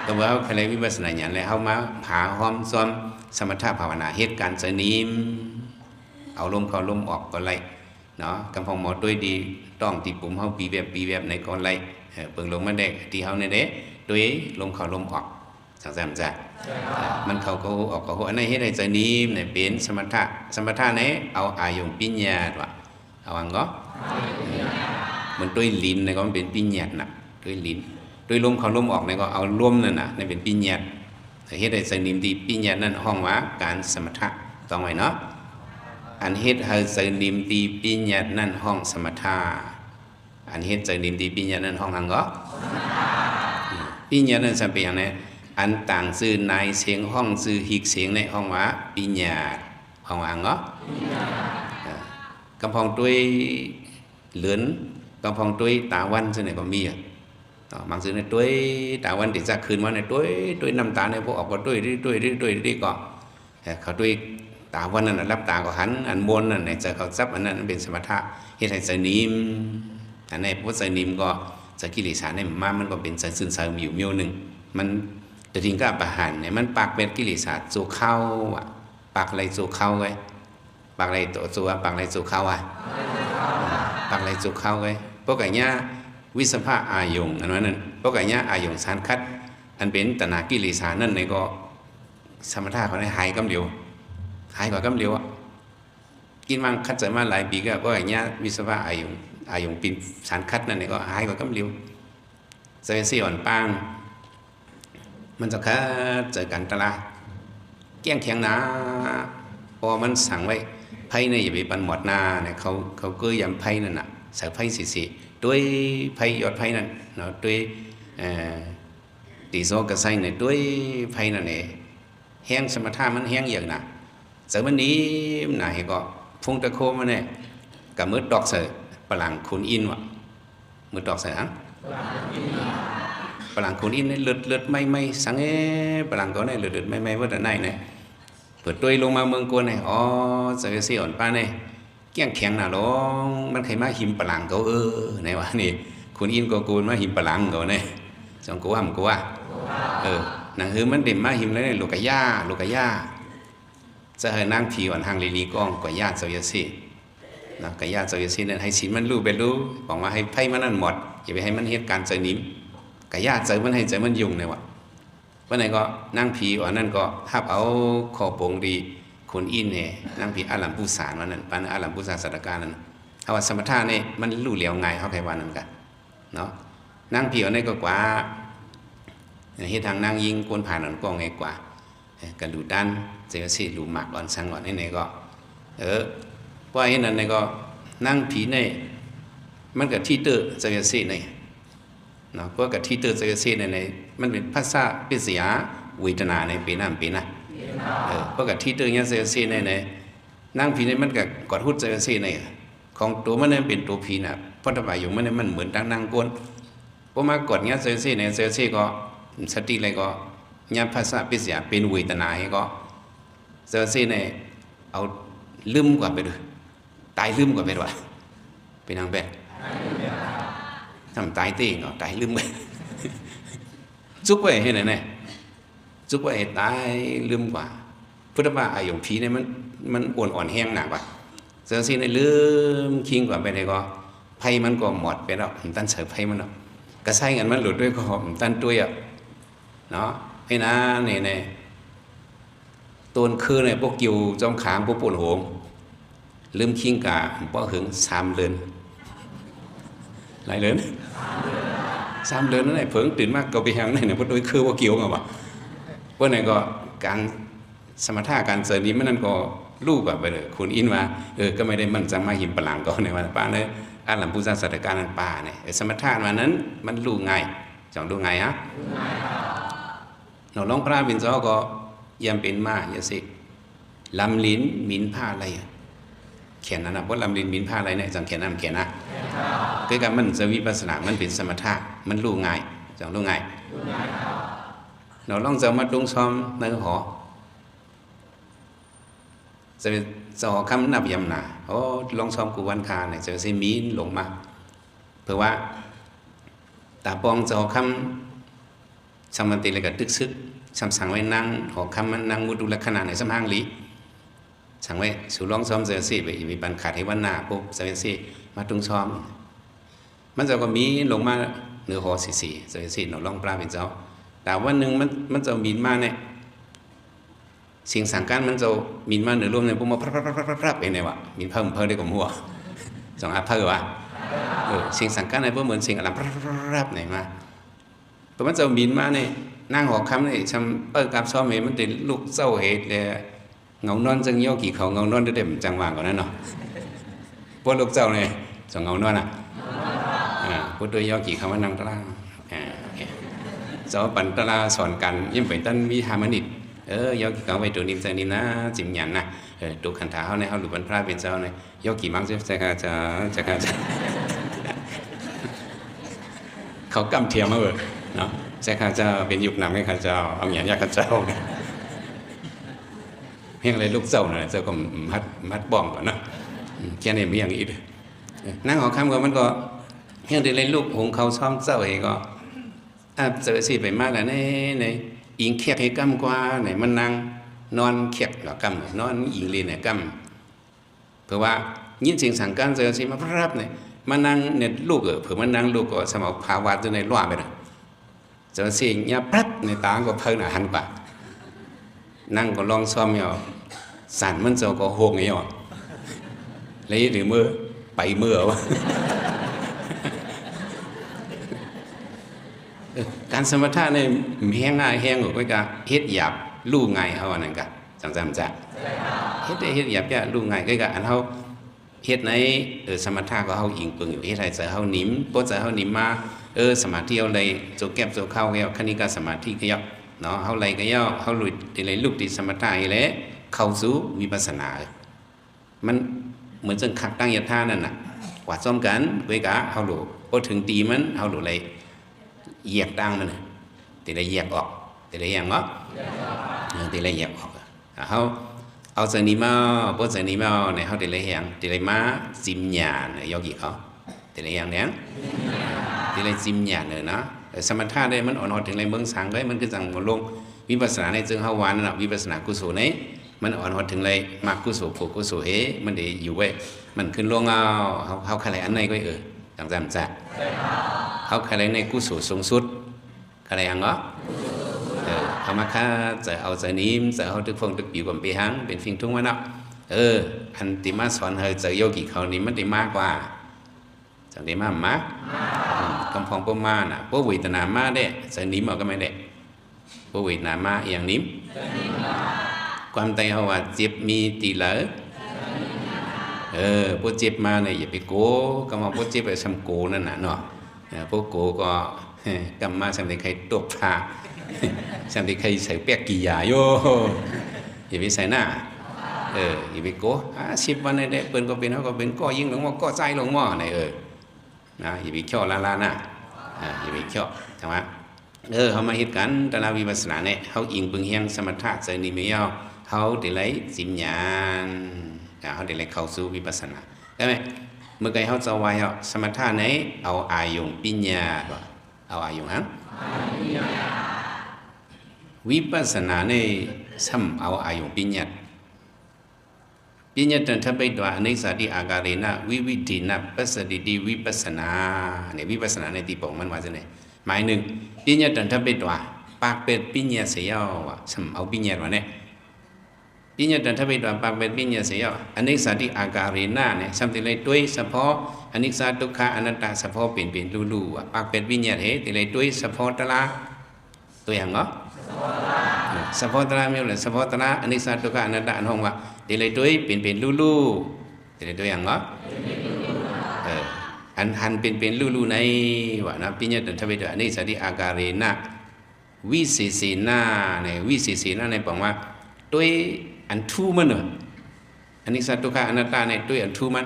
ก็ว่าคลายวิปัสสนาญาณแล้วเฮามาหาหอมซ้อมสมถะภาวนาเฮ็ดการสนิมเอาลมเข้าลมออกก็ไล่เนาะกำพองหมอด้วยดีต้องที่ปุ่มเฮาปีแบบในก็ไล่เบิ่งลงมาได้ที่เฮาในเด้ด้วยลมเข้าลมออกสังๆจ้ะมันเข้าก็ออกก็อันนั้นเฮ็ดให้ใจนิ่มเนี่ยเป็นสมถะเนี่ยเอาอายงปัญญาว่ะเอาอังก็มันด้วยลิ้นเนี่ยก็มันเป็นปัญญาน่ะด้วยลิ้นด้วยลมเข้าลมออกเนี่ยก็เอาลมนั่นน่ะนี่เป็นปัญญาเฮ็ดให้ใจนิ่มดีปัญญานั่นห้องว่าการสมถะต้องไว้เนาะอันเฮ็ดให้ใจนิ่มดีปัญญานั่นห้องสมถะอันเฮ็ดใจนิ่มดีปัญญานั่นห้องอังก็ปัญญานั่นสัมเป็นอย่างไรอันต่างซื่อนายเสียงห้องซื่อหิกเสียงในห้องว่าปัญญาห้องว่าอังก็กำพองด้วยเหลือนกำพองด้วยตาวันซึ่งไหนก็มีบางสิ่งในด้วยตาวันติดจากคืนวันในด้วยน้ำตาในพวกออกก็ด้วยก็เขาด้วยตาวันนั้นรับตาก็หันอันบนนั่นในใจเขาซับอันนั้นเป็นสมถะเฮ็ดให้ใจนิ่มอันในพวกใจนิ่มก็จะกิเลสในมันก็เป็นใจซึนเซาอยู่เมียวหนึ่งมันแต่ทิ้งก็ประหารเนี่ยมันปากเป็นกิเลสโจเข้าปากอะไรโจเข้าไว้ปากอะไรตัวปากอะไรโจเข้าปากอะไรโจเข้าไว้พวกไก่เนี้ยวิสภาอายงอันนั้นพวกไก่เนี้ยอายงสารคัดอันเป็นตนากิเลสนั่นในก็สมถะเขาได้หายกำเดียวหายกว่ากำเดียวกินมังคัดใจมาหลายปีก็พวกไก่เนี้ยวิสภาอายงเป็นสารคัดนั่นในก็หายกว่ากำเดียวเสียอ่อนปางมันจะคัดเจอกันตลาเกี้ยงเคียงนะพอมันสั่งไว้ไพ่เนี่ยอย่าไปปันหมดหน้าเนี่ยเขาก็ยำไพ่นั่นน่ะใส่ไพ่สีด้วยไพ่ยอดไพ่นั่นเนาะด้วยตีโซกระไซเนี่ยด้วยไพ่นั่นเองแห้งสมถะมันแห้งอย่างน่ะเสริมวันนี้น่ะเห็นก็พงตะโคมันเนี่ยกับมือดอกเสือปลังคุณอินวะมือดอกเสือฮะปลังคุณอินเนี่ยเลือดไม่สังปลังก็เนี่ยเลือดไม่ว่าแต่ไหนเนี่ยเปิดตัวลงมาเมืองกวนเนี่ยอ๋อเสียเสียอ่อนป้าเนี่ยเกี้ยงแข็งน่ะร้องมันใครมาหิมปลังเขาไหนวะนี่คุณอินก็กูมาหิมปลังเขาเนี่ยสองกูว่ามันกูว่านั่งคือมันเด่นมาหิมแล้วเนี่ยลูกกะย่าจะให้นางผีอ่อนทางลีก้องกว่าญาติเสียเสียนะกะย่าเสียเสียเนี่ยให้ศีลมันรู้เป็นรู้บอกว่าให้ไพ่มันนั่นหมดอย่าไปให้มันเหตุการณ์ใจนิ่มกะย่าใจมันให้ใจมันยุ่งเนี่ยวะวันไหนก็นั่งผีว่านั่นก็ทับเอาคอโป่งดีคนอินเนี่ยนั่งผีอาลัมปูสารวันนั้นปันอาลัมปูสารสัตการนั้นเอาว่าสมถะเนี่ยมันรู้เหลียวไงเขาใครวันนั้นกันเนาะนั่งผีว่านี่ก็กว่าเฮ็ดทางนั่งยิงกวนผ่านนั่นก็ไงกว่ากันดูด้านเจอสิดูหมากอ่อนสังก่อนนี่ก็ว่าเห็นนั้นนี่ก็นั่งผีเนี่ยมันกับที่เตอร์เจอสิเนี่ยเนาะเพราะกับที่เตอร์เจอสิในมันเป็นภาษาปิศยาเวทนาในปีนั้นปีนะเพราะกับที่เตอร์เนี่ยเจอสิในนั่งผีเนี่ยมันกับกอดหุดเจอสิในของตัวมันเนี่ยเป็นตัวผีนะเพราะถ้าไปอยู่มันเนี่ยมันเหมือนตั้งนั่งกวนพอมากดเนี่ยเจอสิในเจอสิก็สติอะไรก็เนี่ยภาษาปิศยาเป็นเวทนาให้ก็เจอสิในเอาลืมกว่าไปด้วยตายลืมกว่าไปด้วยเป็นนางแบบทำตายตีเนาะตายลืมไปจุกไว้ให้ไหนเนี่ยจุกไว้ตายลืมกว่าพุทธบาอายุผีเนี่ยมันอ่อนแห้งหนักกว่าเจอสิในลืมคิงกว่าไปเลยก็ไพ่มันก็หมดไปแล้วตันเสือไพ่มันเนาะกระไซเงินมันหลุดด้วยก็ตันด้วยเนาะให้นะเนี่ยตัวคือเนี่ยพวกกิวจอมขางพวกปวดหัวลืมคิงกะเพราะหึง3 เดือนหลายเดือน3 เดือนนั่นแหละเพิ่งตื่นมากก็ไปหางไหนเนี่ยพวกโดยคือว่าเกี่ยวกับว่าพวกไหนก็การสมถะการเสริมนี้มันนั่นก็ลูกแบบไปเลยคุณอินว่าก็ไม่ได้มันจะมาหิมปลังก็ในวันป้าเนี่ยอาลัมพุทธศาสตร์การนั้นป่าเนี่ยสมถะวันนั้นมันลูกไงจังลูกไงฮะเราลองพระบินซ้อก็ยังเป็นมาอย่าสิลำลิ้นมิ้นผ้าอะไรเขียนนะเพราะลำลิ้นมิ้นผ้าอะไรเนี่ยจังเขียนน้ำเขียนนะคือการมันจะวิปัสสนามันเป็นสมถะมันรู้ง่ายจังรู้ง่าย nó long giờ mắt đúng xóm nơi họ rồi họ cắm nạp yểm nà long xóm của văn kha này rồi sẽ mí lủng màเพราะว่าตาปองจะคำสมันติเลยกับตึกซึกสั่งไว้นั่งหอคำมันนั่งมุดูลักษณะในสมห้างลีสั่งไว้สู่ร้องซ้อมเสียสิไปมีปันขาดให้วันหน้าปุ๊บเสียสิมาตรงซ้อมมันจะก็มีลงมาเนื้อหอสีเสียสิหนูร้องปลาเป็นเจ้าแต่วันหนึ่งมันจะมีมาเนี่ยสิ่งสั่งการมันจะมีมาเนื้อร่วมเนี่ยปุ๊บมาพรับเองเนี่ยวะมีเพิ่มได้กับหัวสองอาเพิ่มวะสิ่งสั่งการในพวกเหมือนสิ่งอะไรรับไหนมาเพราะมันจะบินมาเนี่ยนั่งหอคำเนี่ยชำเปิดกับซ้อมเห็นมันติดลูกเจ้าเหตุเลยเงานอนจังย่อกี่เขาเงานอนได้เด่มจังหวะก่อนนั่นเนาะพวกลูกเจ้าเนี่ยสองเงานอนอ่ะพวกตัวย่อกี่เขาว่านั่งตะล่างเจ้าปันตะลาสอนกันยิ่งเป็นต้นวิหารนิดย่อกี่เขาไปตัวนิ่มใจนิ่มนะจิ๋มหยันนะตัวขันท้าเขาเนี่ยเขาหลุดบรรพระเป็นเจ้าเนี่ยย่อกี่มังจะเขากำเทียมมาเลยเนาะใช่ข้าเจ้าเป็นยุคนำให้ข้าเจ้าเอาอย่างยากข้าเจ้าเพียงอะไรลูกเจ้าหน่อยเจ้าก็มัดบ้องก่อนนะแค่นี้ไม่อย่างอีกนั่งหอคำก็มันก็เพียงแต่เลยลูกหงเขาซ้อมเจ้าเองก็เจอสิไปมากแล้วในอิงเคียกให้กำกว่าไหนมันนั่งนอนเคียกหรอกำนอนอิงเรียนเนี่ยกำเพราะว่ายินสิ่งสั่งการเจอสิมาพรับเนี่ยมานั่งเนี่ยลูกเผื่อมานั่งลูกก็สมองภาวะจนในล้อไปเลยจะสิ่งเนี่ยปั๊บในตาก็เพิ่งหันกว่านั่งก็ลองซ้อมอยู่สั่นมันจะก็โหงอยู่เลยหรือมือไปมือวะการสมถะในแห้งง่ายแห้งหรือว่าการเฮ็ดหยาบลู่ง่ายเอาอันนั้นกันจังจะเฮ็ดหยาบจะลู่ง่ายก็อันเขาเฮ็ดในสมถะก็เฮาอิงปึงอยู่เฮ็ดให้ใจเฮานิ่มบ่ใจเฮานิ่มมาสมาธิเอาเลยโจแก็บโจเข้าแล้วคณิกาสมาธิก็ยอกเนาะเฮาไลก็ยอกเฮาหลุดที่เลยลุกที่สมถะอีแลเข้าสู่วิปัสสนามันเหมือนจังคักตั้งยถานั่นน่ะกว่าซ้อมกันเว้ยกะเฮาหลุบ่ถึงตีมันเฮาหลุเลยแยกตั้งมันที่เลยแยกออกที่เลยแยกออกที่เลยแยกออกเฮาเอาใจนี้มาพวกใจนี้มาในเขาติดเลยแหงติดเลยมาจิมหยาเนี่ยยอกี่เขาติดเลยแหงเนี่ยติดเลยจิมหยาเนี่ยนะสมถะได้มันอ่อนๆถึงเลยเมืองสังได้มันก็จังหมดลงวิปัสสนาในจึงเฮาวานน่ะวิปัสสนากุศลนี้มันอ่อนๆถึงเลยมากกุศลผูกกุศลมันได้อยู่ไว้มันขึ้นลงเขาขลายอันไหนก็จังจำจะเขาขลายในกุศลสูงสุดขลายอังก็เขามาค่าจะเอาใจนิ่มจะเอาตึกฟงตึกอยู่กับปีหังเป็นฟิงทุ่งวันเนาะอันติมาสอนเฮยจะโยกิเขานี่มันได้มากกว่าจังได้มากคำพองพวกมาน่ะพวกวิตนามาได้ใจนิ่มเอาก็ไม่ได้พวกวิตนามาอย่างนิ่มความใจเขาว่าเจ็บมีตีเหลอพวกเจ็บมาเนี่ยอย่าไปโก้ก็มาพวกเจ็บไปทำโก้นั่นน่ะเนาะพวกโก้ก็กำมาทำในใครตบพาฉันที่เคยใส่เปียกกี่ยาโยอย่าไปใส่หน้าอย่าไปโก้10 วันในเด็กเปิ้นก็เป็นเขาก็เป็นก็ยิ่งหลงว่าก็ใจหลงว่าในนะอย่าไปเขี่ยลานะอย่าไปเขี่ยใช่ไหมเขามาเฮ็ดกันแต่ละวิปัสสนาเนี่ยเขาอิงปึงเฮียงสมถะใจนี่ไม่เอาเขาได้ไล่จิมญาณเขาได้ไล่เข้าสู่วิปัสสนาได้ไหมเมื่อไงเขาจะวายเอาสมถะไหนเอาอายุปัญญาเอาอายุฮะวิปัสสนาในซ้ำเอาอายุปัญญาตันทไปตัวอเนกสาติอาการินะวิวิธีนะปัสสติติวิปัสสนาเนี่ยวิปัสสนาในที่ปองมันว่าจะไหนหมายหนึ่งปัญญาตันทไปตัวปากเป็ดปัญญาเสียว่าซ้ำเอาปัญญาว่าเนี่ยปัญญาตันทไปตัวปากเป็ดปัญญาเสียอเนกสาติอาการินะเนี่ยซ้ำติเลยด้วยเฉพาะอนิจจทุกขังอนัตตาเฉพาะเปลี่ยนลู่ปากเป็ดปัญญาเหติเลยด้วยเฉพาะตละตัวอย่างเนาะเฉพาะตระไม่เลยเฉพาะตระอนิจจทุกขังอนัตตาอันห้องว่าติเลยด้วยเป็นลู่ติเลยตัวอย่างเนาะอันหันเป็นลู่ในว่านะปิญญาตันทเวทอนิจจติอาการินะวิเศษนาในวิเศษนาในบอกว่าด้วยอันทูมันเนอะอนิจจทุกขังอนัตตาในด้วยอันทูมัน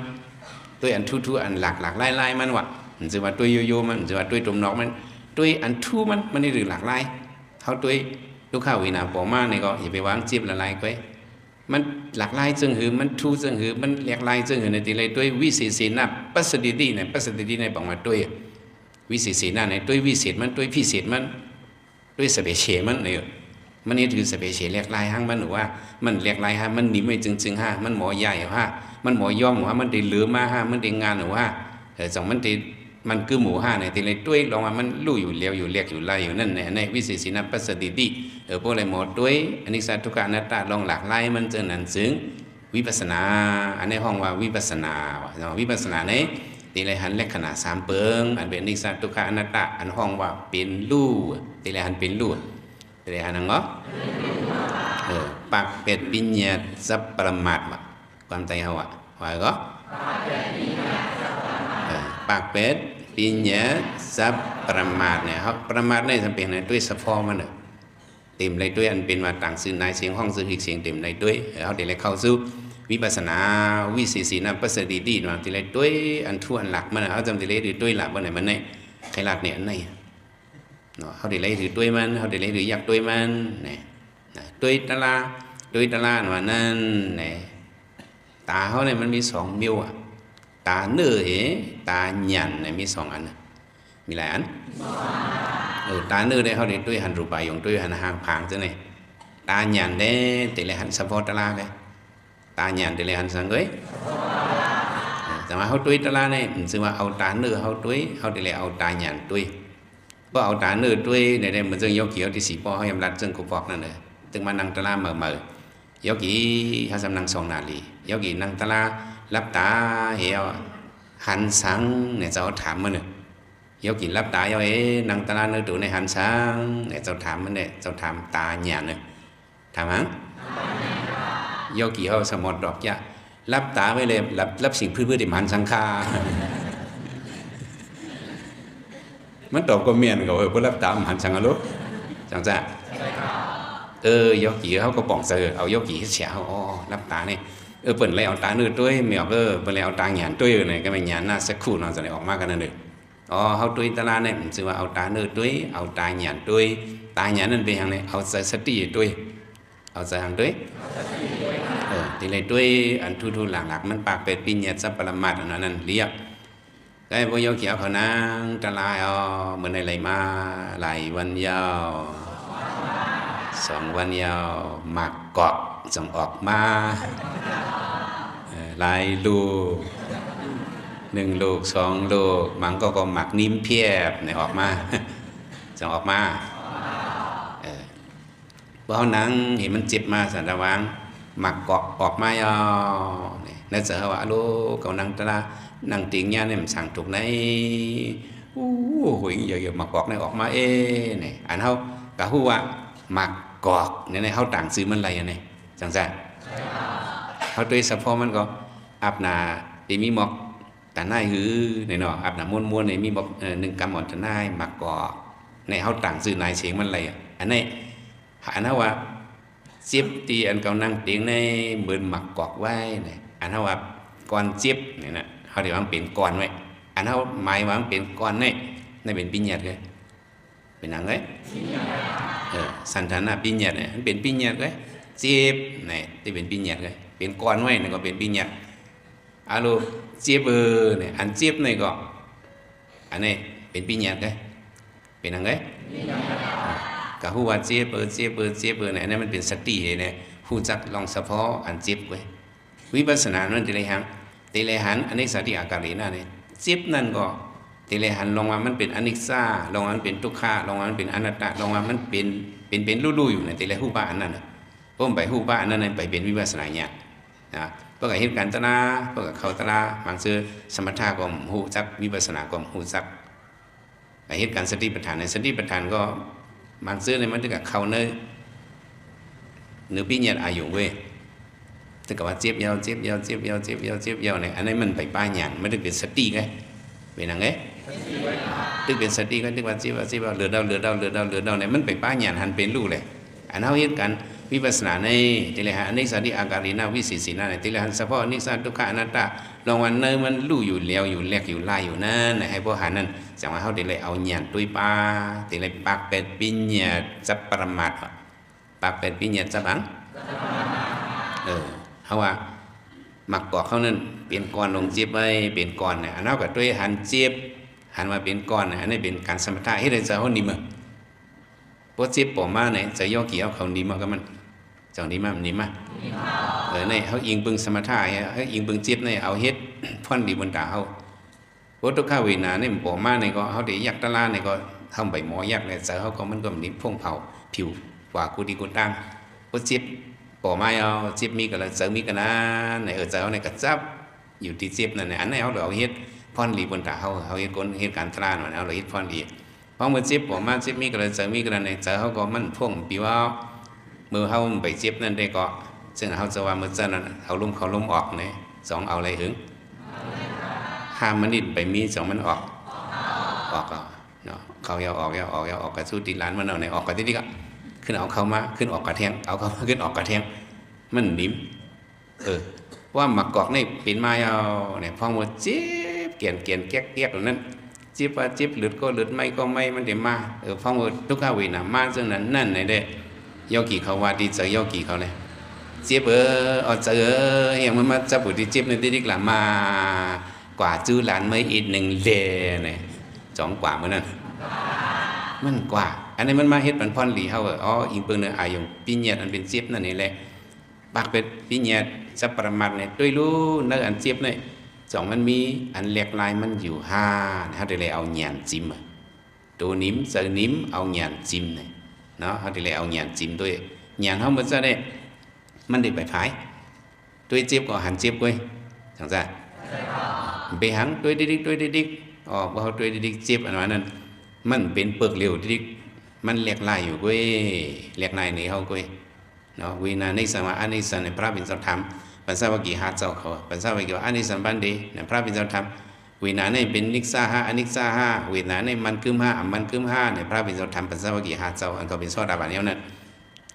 ด้วยอันทูอันหลักไล่มันว่ามันจะว่าด้วยโยมันจะว่าด้วยตรงนอกมันด้วยอันทูมันนี่หรือหลากหลายเ เขาด้วยลูกค้าวินาปอมาเนี่ยก็อย่าไปวางจีบละลายก้อยมันหลากหลายจึงหือมันทูจึงหือมันหลากหลายจึงหือในที่ไรด้วยวิเศษนะปัสดิดีเนี่ยปัสดิดีเนี่ยบอกมาด้วยวิเศษนะเนี่ยด้วยวิเศษมันด้วยพิเศษมันด้วยสเปเชียลมันเนี่ยมันนี่ถือสเปเชียลหลากหลายห้างมันหรือว่ามันหลากหลายห้างมันหนีไม่จึงห้ามันหมอใหญ่ห้ามันหมอย่อมหัวมันได้เหลือมาห้ามันได้งานหรือว่าสองมันได้มันคือหมูห้าเนี่ยที่ไรด้วยลองมามันลู่อยู่เลี้ยวอยู่เรียกอยู่ไล่อยู่นั่นในวิเศษนะปัสดิดีพวกอะไรหมดด้วยอันนี้สัตว์ทุกข์อนัตตาลองหลากหลายมันจะนั้นซึ่งวิปัสสนาอันในห้องว่าวิปัสสนาวิปัสสนาในตีไรหันเลขขนาด3เปิงอันเป็นนิสัตว์ทุกข์อนัตตาอันห้องว่าเป็นลู่ตีไรหันเป็นลู่ตีไรหันนั่งก็ปากเป็ดปิญญาสัพประมาทความใจเขาว่าก็ปากเป็ดปิญญาสัพประมาทเนี่ยเขาประมาทในสัมเป็นด้วยสะพอมันเนี่ยเต็มเลยด้วยอันเป็นมาต่างสื่อนายเสียงห้องสื่ออีกเสียงเต็มเลยด้วยเขาเดี๋ยวเลยเข้าสู่วิปัสสนาวิเศษนะปัสสติดีมาทีไรด้วยอันทั่วอันหลักมันเขาจำทีไรด้วยหลักมันไหนมันไหนใครหลักเนี่ยอันไหนเนาะเขาเดี๋ยวเลยถือด้วยมันเขาเดี๋ยวเลยถืออยากด้วยมันเนี่ยด้วยตาลาว่านั่นเนี่ยตาเขาเนี่ยมันมี2นิ้วอ่ะตาเนื้อเหตาหยันเนี่ยมี2อันมีหลายอันตาเนื้อได้เขาได้ด้วยหันรูปายงด้วยหันหางผางจังไงตาหยันได้แต่ละหันสะโพกตาลาเลยตาหยันแต่ละหันสังเกตแต่ว่าเขาด้วยตาลาเนี่ยซึ่งว่าเอาตาเนื้อเขาด้วยเขาได้เลยเอาตาหยันด้วยเพราะเอาตาเนื้อด้วยในมันจึงยกเกี่ยวที่สีปอเขายำรัดจึงกุปอกนั่นเลยจึงมานั่งตาลาเหม่อยกกี่เขาสำนัง2 นาทียกกี่นั่งตาลาลับตาเหี่ยวหันสังเนี่ยจะเอาถามมันเนี่ยยกกี่ลับตาเอานั่งตาลาเนื้อตัวในหันสังเนี่ยจะถามมันเนี่ยจะถามตาหยาเนี่ยถามมั้งยกกี่เขาสมดดอกยะลับตาไว้เลยรับสิ่งพื้นที่มันสังฆามันตอบก็เมียนเขาเพราะรับตาหันสังฆาลุจังจ้ะยกกี่เขาก็ป่องเสือเอายกกี่เสียอ๋อรับตาเนี่ยเปิดเลยเอาตาเนื้อด้วยเมียเปิดเลยเอาตาหยานด้วยเนี่ยก็ไม่หยานน่าสักคู่นอนจะได้ออกมากันนั่นเลยเขาด้วยตาลาเนี่ยมันชื่อว่าเอาตาเนื้อด้วยเอาตาหยานด้วยตาหยานนั่นเป็นอย่างไรเอาใจสติด้วยเอาใจหังด้วยทีไรด้วยอันทุๆหลักๆมันปากเป็ดปิญญาสัพปรมัตถ์อันนั้นเรียบได้พอยกเขียวเขานั่งตาลายเหมือนในไหลมาไหลวันยาว2 วันยาวหมักเกาะส่งออกมาหลายลูก1 ลูก2 ลูกมันก็หมักนิ่มเพียบเนี่ยออกมาส่งออกมาเพราะนังเห็นมันเจ็บมาสันตะวังหมักเกาะออกมาเนี่ยนั่นจะว่าลูกเขานั่งตานั่งติงเนี่ยเนี่ยมันสั่งถูกไหนหุ่ยเยอะๆหมักเกาะเนี่ยออกมาเนี่ยอันเขากะฮู้ว่าหมักกอกเนี่ยเขาต่างซื้อมันอะไรเนี่ยจังซั่นเขาด้วยสะพอมันก็อาบนาได้มีหมอกตาหน้าหือเนี่ยเนาะอาบน้ำม้วนๆเนี่ยมีหมอก1 กำหมอนตาหน้าหมักกอกในเขาต่างซื้อนายเสียงมันอะไรอันนี้อันนั้นว่าเจี๊ยบตีอันเขานั่งเตียงในเหมือนหมักกอกไว้เนี่ยอันนั้นว่าก้อนเจี๊ยบเนี่ยนะเขาเดี๋ยวมันเป็นก้อนไว้อันนั้นหมายว่ามันเป็นก้อนเนี่ยนี่เป็นปิญญาตเลยเป็นอะไรสันทนาปิญญาเนี่ยมันเป็นปิญญาเลยเจี๊ยบเนี่ยที่เป็นปิญญาเลยเป็นก้อนไว้เนี่ยก็เป็นปิญญาอาลูเจี๊ยบเนี่ยอันเจี๊ยบเนี่ยก็อันนี้เป็นปิญญาเลยเป็นอะไรกับผู้ว่าเจี๊ยบเนี่ยนั่นมันเป็นสติเนี่ยผู้จักลองเฉพาะอันเจี๊ยบไว้วิปัสสนานั่นติเลยหันอันนี้สติอาการีน่ะเนี่ยเจี๊ยบนั่นก็ทีเลยหันลงมามันเป็นอนิจจาลงมามันเป็นทุกขะลงมามันเป็นอนัตตาลงมามันเป็นลู่ๆอยู่ในทีเลยหูบ้าอันนั้นน่ะพวกไปหูบ้าอันนั้นไปเป็นวิปัสสนาเนี่ยนะพวกเหตุการณ์ตนาพวกเขาตนาบางซื่อสมถะก็หูจักวิปัสสนาก็หูจักเหตุการณ์สติปัฏฐานในสติปัฏฐานก็บางซื่อในมันถึงกับเขาเนื้อปิ้งยัดอายุเว้ยถึงกับว่าเจ็บยาวเนี่ยอันนี้มันไปป้ายหยางไม่ได้เป็นสติไงเป็นอะไรตึกเป็นสติก็ตึกว่าจีบเหลือเดาเนี่ยมันไปป้าหยานหันเป็นลูกเลยอันเขาเห็นกัน วิปัสสนาในที่เลยฮะอนิจจติอาการินาวิสิสินาในที่เลยฮะเฉพาะอนิจจทุกขอนัตตาลองวันเนมันลู่อยู่เลี้ยวอยู่แลกอยู่ไล่อยู่นั่นให้พวกหานั่นจังว่าเขาที่เลยเอาหยาดตุยปาที่เลยปากเป็ดปิญญาจับปรมัตถ์ปากเป็ดปิญญาจับบังเขาว่ามักกอกเขานั่นเป็นก้อนลงเจี๊ยบไว้เป็นก้อนเนี่ยอันนั้นก็ด้วยหันเจี๊ยบหันมาเป็นก้อนเนี่ยอันนี้เป็นการสมถะให้ได้เจอเขานิ่มพวกเจี๊ยบปอมาเนี่ยจะย่อกี่เอาเขานิ่มก็มันจังนิ่มนิ่มเนี่ยเขาอิงปึงสมถะเขาอิงปึงเจี๊ยบเนี่ยเอาเฮ็ดพ่อนดีบนตาเขาพวกทุกข้าวินาเนี่ยปอมาเนี่ยก็เขาได้ยักตะลาเนี่ยก็ทำใบหมอยักเนี่ยเจอเขาก็มันก็นิ่มพุ่งเผาผิวกว่ากูดีกูตั้งพวกเจี๊ยบปอมาเอาเจี๊ยบมีกันแล้วเจอมีกันนะเนี่ยเจอเนี่ยก็จับอยู่ที่เจี๊ยบนั่นเนี่ยอันนี้เขาเอาเฮ็ดพ่อนดีบนตาเขาเฮ็ดคนเฮ็ดการตลาดเนี่ยเอาเฮ็ดพ่อนดีเพราะเมื่อเจี๊ยบปอมาเจี๊ยบมีกันแล้วเจอมีกันเนี่ยเจอเขาก็มันพุ่งผิวเอามือเขาไปเจี๊ยบนั่นได้ก็ซึ่งเขาจะว่ามือเจ้านั้นเอาลุ่มเขาลุ่มออกเนี่ยสองเอาอะไรหึงห้ามมันนิดไปมีสองมันออกก็เนาะเขาเอาออกกระสู้ตีร้านมันเอาไหนออกกระที่นี่ก็ขึ้นเอาเข้ามาขึ้นออกกระเทียงเอาเข้ามาขึ้นออกกระเทียงมันนิ่มว่าหมักกอกนี่เป็นไม้เอาเนี่ยพอหมดเจี๊ยบเกี่ยนแก๊กตรงนั้นเจี๊ยบว่าเจี๊ยบหลุดก็หลุดไม่ก็ไม่มันเดี๋ยวมาพอหมดทุกข้าวินามาซึ่งนั้นนั่นไหนได้ย่อกี่เขาว่าดีเจอย่อกี่เขาเลยเจี๊ยบเอาเจออย่างมันมาจับบุตรเจี๊ยบในที่นี่กลับมากว่าจื้อหลานไม่อีกหนึ่งเลเนี่ยสองกว่าเมื่อนั้นมันกว่าอันนี้มันมาเฮ็ดมันพรหลีเขาอิงเปิงเนื้ออายงปิญญาอันเป็นเจี๊ยบนั่นนี่แหละปากเป็ดปิญญาสัพปรมัตถ์เนี่ยด้วยรู้เนื้ออันเจี๊ยบเนี่ยสองมันมีอันแหลกลายมันอยู่ห้าเขาเลยเอาหยานจิ้มตัวนิ้มเจอนิ้มเอาหยานจิ้มเนี่ยเนาะเขาเลยเอาหยานจิ้มด้วยหยานเขาเหมือนจะได้มันได้ไปพายด้วยเจี๊ยบก็หันเจี๊ยบก้อยจังจ้ะไปหันด้วยดิกพอเขาด้วยดิกเจี๊ยบอันนั้นมันเป็นเปลือกเหลวดิกมันแหลกลายอยู่ก้อยแหลกลายในเขาก้อยเนาะวินาในสมาอันนี้สันในพระบิณฑธรรมปัญจวัคคีย์หาเจ้าเขาปัญจวัคคีย์ว่าอันนี้สันบันดีในพระบิณฑธรรมวินาในเป็นนิกซ่าห้าอนิกซ่าห้าวินาในมันกึมห้ามันกึมห้าในพระบิณฑธรรมปัญจวัคคีย์หาเจ้าอันก็เป็นโซดาบันเนี้ยนั่น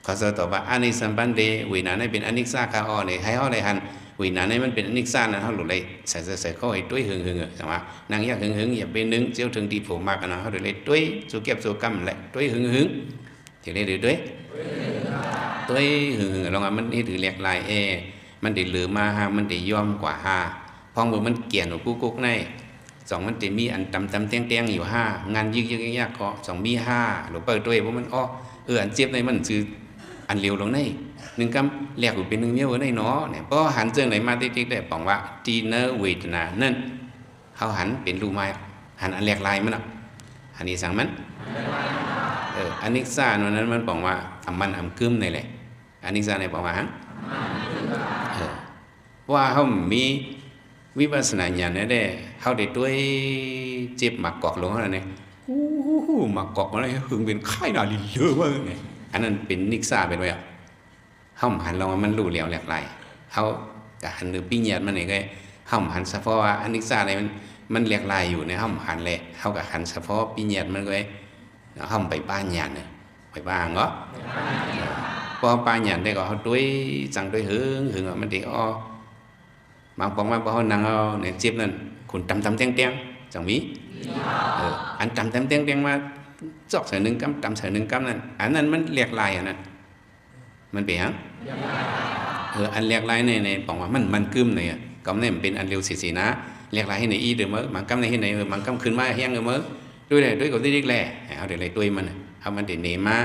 เขาจะตอบว่าอันนี้สัมปันเดวินาในเป็นอนิกซ่าคาอ้อเนี่ยให้อ้อเลยหันวินาในมันเป็นอนิกซ่านั้นเขาหลุดเลยใส่เข้าให้ด้วยหึงใช่ไหมนางยักหึงอย่าเป็นนึงเจ้าถึงดีผมมากกันนะเขาหลุดเลยด้วยสุเก็บสุกรรมแหละด้วยหึงถึงได้ด้วยหึงลองมันนี่ถือแหลกลายมันได้เหลือมาห้ามันได้ย่อมกว่าห้าพองมือมันเกี่ยนหนูกุ๊กในสองมันจะมีอันตำเตี้ยงอยู่ห้างานยึกยากก็สองมีห้าหรือเปิดด้วยเพราะมันอันเจี๊ยบในมันคืออันเร็วลงในหนึ่งคำแหลกอยู่เป็นหนึ่งเมี้ยวในเนาะเนี่ยเพราะหันเจิงไหนมาติ๊กได้บอกว่าจีเนอร์เวทนานั่นเขาหันเป็นรูไม้หันอันแหลกลายมันอันนี้สั่งมันอันนิกซ่านั้นมันบอกว่ามันกึมในแหละอันนิกซ่าในบอกว่าว่าเขามีวิปัสสนาญาณได้เขาได้ด้วยเจ็บหมักกอกลงอะไรเนี่ยหมักกอกอะไรหึงเป็นไข้หนาลิเยอะมากไงอันนั้นเป็นนิกซ่าเป็นไงเขาหันลงมันรู้เหลียวแหลกไหลเขาจะหันหรือปิ้งยัดมันเองก็เขาหันเฉพาะว่าอันนิกซ่าอะไรมันแหลกไหลอยู่ในเขาหันแหละเขากับหันเฉพาะปิ้งยัดมันก็เขาไปป้านยันเนี่ยไปบ้างเนาะพอป้านยันได้ก็เขาด้วยจังด้วยหึงมันเด็กบางปองว่าพอเขานั่งเอาเนี่ยเจ็บนั่นคุณตำเตี้ยงจังมีอันตำเตี้ยงมาจอกใส่หนึ่งกำตำใส่หนึ่งกำนั่นอันนั้นมันแหลกลายอันนั้นมันเป็นยังอันแหลกลายในปองว่ามันกึ้มเนี่ยกำเนี่ยเป็นอันเร็วสีนะแหลกลายให้ในอีเดือมั้งมันกำในให้ในมันกำขึ้นมาแห้งเลยมั้งด้วยกับที่ดิกแหล่เอาเดี๋ยวเลยด้วยมันเอามันเดี๋ยวเนมา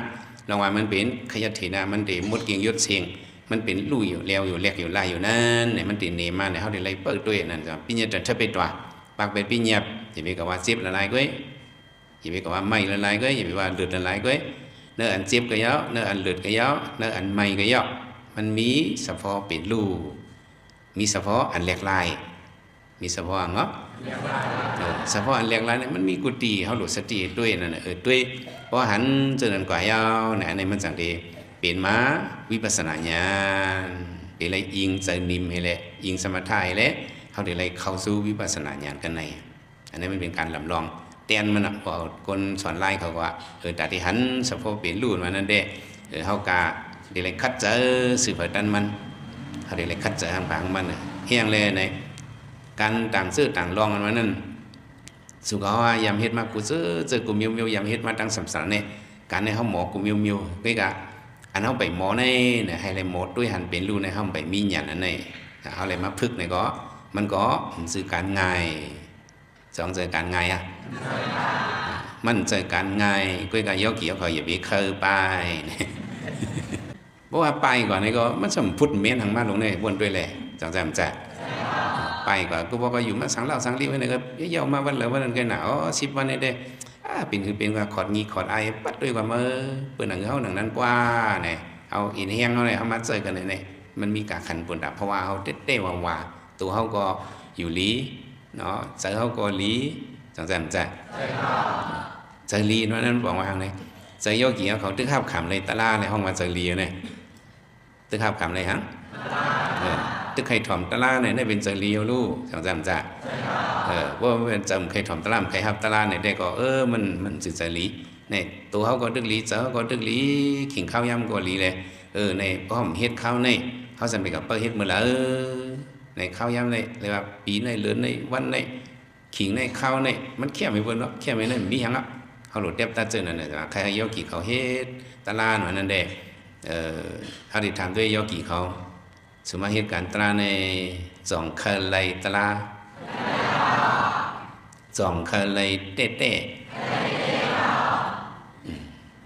ลองว่ามันเป็นขยันถีนามันเดี๋ยวมดเกียงยศเสียงมันเป็นลู่อยู่เลี้ยวอยู่แหลกอยู่ลายอยู่นั่นเนี่ยมันตีเนมาเนี่ยเขาเดี๋ยวเลยเปิดด้วยนั่นจ้ะปิญญาจะเทไปตัวปากเป็นปิญญาจะมีกับว่าเจ็บละลายก้อยจะมีกับว่าไม่ละลายก้อยจะมีว่าเลือดละลายก้อยเนื้ออันเจ็บก็เยอะเนื้ออันเลือดก็เยอะเนื้ออันไม่ก็เยอะมันมีเฉพาะเป็นลู่มีเฉพาะอันแหลกลายมีเฉพาะเนาะเฉพาะอันแหลกลายเนี่ยมันมีกุฏิเขาหลุดสติด้วยนั่นด้วยเพราะหันเจริญกว่ายาวเนี่ยในมันสังเกตเปลี่ยนมาวิปัสสนาญาณเดี๋ยวเลยอิงใจนิมให้แหละอิงสมถะให้แหละเขาเดี๋ยวเลยเข้าสู่วิปัสสนาญาณกันในอันนี้มันเป็นการลำลองเตียนมันพอคนสอนไล่เขาว่าแต่ที่หันเฉพาะเปลี่ยนรูปมานั่นเด้เขากา để lại cắt trở sự phải tanมันเขาđể lại cắt trở hàng bảngมันเฮียงเลยในการต่างซื้อต่างลองกันมานั่นสุขว่ายำเฮ็ดมากูซื้อเจอกูมิวมิวยำเฮ็ดมาตั้งสำสันเนี่ยการในห้องหมอกูมิวมิวก็กะอันเขาไปหมอในเนี่ยให้เลยหมอด้วยหันเป็นรูในห้องไปมีหยันอันไหนเอาอะไรมาพึกเนี่ยก็มันก็สื่อการง่ายสองเจอการง่ายอ่ะมันเจอการง่ายก็กะยกเกี่ยวเขาอย่าไปเคยไปเพราะว่าไปก่อนนี่ก็มันสมพุทธเมียนทางมาลงในบนด้วยเลยจังจำจะไปก่อนก็บอกว่าอยู่มาสังเล่าสังรีไว้นะครับเยอะมาวันเหลือวันนั้นกันหนาว10 วันนี่เด้เป็นคือเป็นว่าขอดงี้ขอดไอปัดด้วยกว่ามือเปิดหนังเขาหนังนั้นกว่าเนี่ยเอาอินเฮียงเขาเนี่ยเอามาเจอกันเนี่ยมันมีการขันปุ่นดับเพราะว่าเขาเต้ว่าตัวเขาก็อยู่ลีเนาะเจอเขาก็ลีจังจำจะเจอลีนั้นบอกว่าทางไหนเจอโยกีเขาตึกขับขำเลยตะล่าในห้องมาเจอลีเนี่ยตึกขับขำเลยฮะตึกใครถ่อมตะล่าเนี่ยได้เป็นเจอลีลูกจังจำจะว่าเป็นจำใครถ่อมตะล่าใครฮับตะล่าเนี่ยได้ก็มันสื่อเจอลีเนี่ยตัวเขาก็ตึกลีเจอเขาก็ตึกลีขิงข้าวยำก็ลีเลยในพ่อผมเฮ็ดข้าวในเขาสั่งไปกับเปิ้ลเฮ็ดมือละในข้าวยำในเลยว่าปีในเลือนในวันในขิงในข้าวในมันแค่ไม่เพิ่นเนาะแค่ไม่นั่นมีหยังอ่ะเขาหลุดเด็บตาเจอนั่นน่ะใครโยกีเขาเฮ็ดตะล่าหน่อยนั่นเด้เขาได้ถามด้วยโยกีเขาสมมาเหตุการณ์ตราใน2 คืนเลยตะล่า2 คืนเลยเต้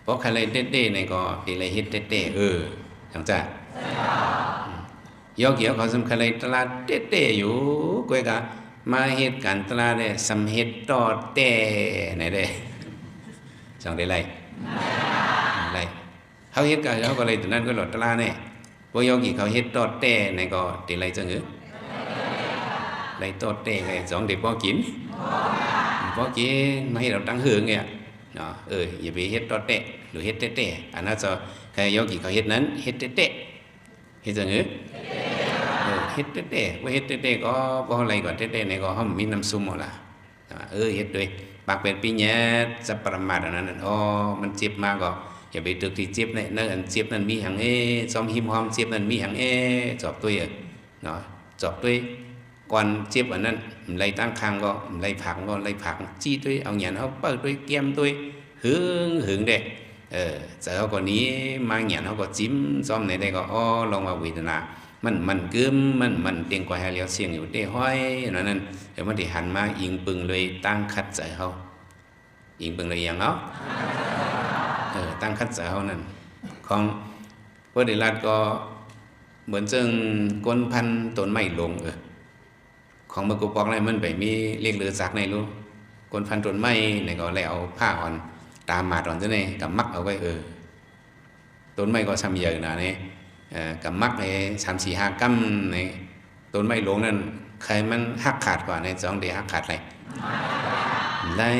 เพราะคืนเลยเต้ในก็เป็นเลยเฮ็ดเต้จังจ้ะโยกีเขาสำคัญเลยตะล่าเต้อยู่ก้อยกะมาเหตุการณ์ตราเนี่ยสำเหตุต่อแต่ไหนเด้จังได้ไรเขาเหตุการณ์เขาก็เลยตอนนั้นก็หลดตราเนี่ยพวกโยกีเขาเหตุต่อแต่ไหนก็ได้ไรจังไรต่อแต่ไง2 เด็กพอกินมาให้เราตั้งหือไงเนาะอย่าไปเหตุต่อแต่หรือเหตุเต้อันนั้นจะใครโยกีเขาเหตุนั้นเหตุเต้เหตุจังเเฮ็ดเต้ว่าเฮ็ดเต้ก็บ่อะไรก่อนเต้ในก็เฮามีน้ำซุปหมดล่ะเฮ็ดด้วยปากเป็นปีแย่จะประมาทอันนั้นมันเจ็บมากก็อย่าไปตึกที่เจ็บเนี่ยนั่นอันเจ็บนั้นมีหังซ้อมหิมหอมเจ็บนั้นมีหังจอบด้วยเนาะจอบด้วยก่อนเจ็บอันนั้นไล่ตั้งคางก็ไล่ผักก็ไล่ผักจี้ด้วยเอาหยันเฮาเปิดด้วยแก้มด้วยหึงเด้เจอก็นี้มาหยันเฮาก็จิ้มซ้อมไหนได้ก็ลองมาเวทนามันกึมมันเตียงกว่าให้เลี้ยวเสียงอยู่ได้ห้อยนั่นเดี๋ยวมันได้หันมาอิงปึงเลยตั้งคัดใจเขาอิงปึงเลยอย่างเนาะตั้งคัดใจเขานั่นของพระเดชรัตก็เหมือนจึงก้นพันต้นไม้ลงของเมื่อกูบอกอะไรมันไปมีเรียกเรือซักในรู้ก้นพันต้นไม้ในก็เลยเอาผ้าอ่อนตามมาตอนนี้นี่กับมักเอาไว้ต้นไม้ก็ทำเยอะนะนี่กับมักใน3-4-5 กัมในต้นไม้หลวงนั่นใครมันหักขาดกว่าใน2 เดือนหักขาดอะไรได้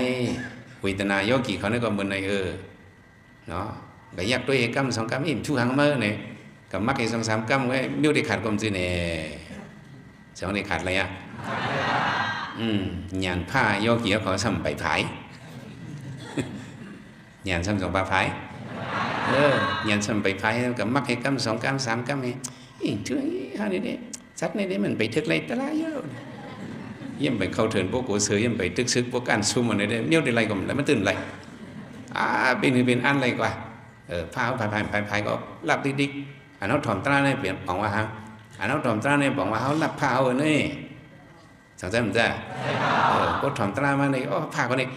วิตนาโยกีเขาเนี่ยก็เหมือนในเนาะก็ยักด้วยกัม2 กัมอิ่มชูหังเมื่อเนี่ยกับมักไอ้2-3 กัมไว้มิ้วได้ขาดกลมจีเนี่ย2 ได้ขาดอะไรอ่ะหยานผ้าโยกีเขาทำไปผายหยานทำ2 ปลาผายยันสมไปพายกับมักให้กำ2 กัม3 กัมนี่ช่วยหานี่เด้สัตว์นี่เด้มันไปทึกไรตะลายเยอะเยี่ยมไปเข้าเถินพวกกูเสือเยี่ยมไปตึกซึกพวกการซุ่มมันได้เนี่ยได้ไรก็แล้วมันตื่นไรเป็นอันไรกว่าพาพายก็หลับดิ๊กอันนั้นถ่อมตราเนี่ยเปลี่ยนบอกว่าฮะอันนั้นถ่อมตราเนี่ยบอกว่าเขาหลับพานี่สังเกตมั้ยจ้ะก็ถ่อมตรามาในพาก็นี่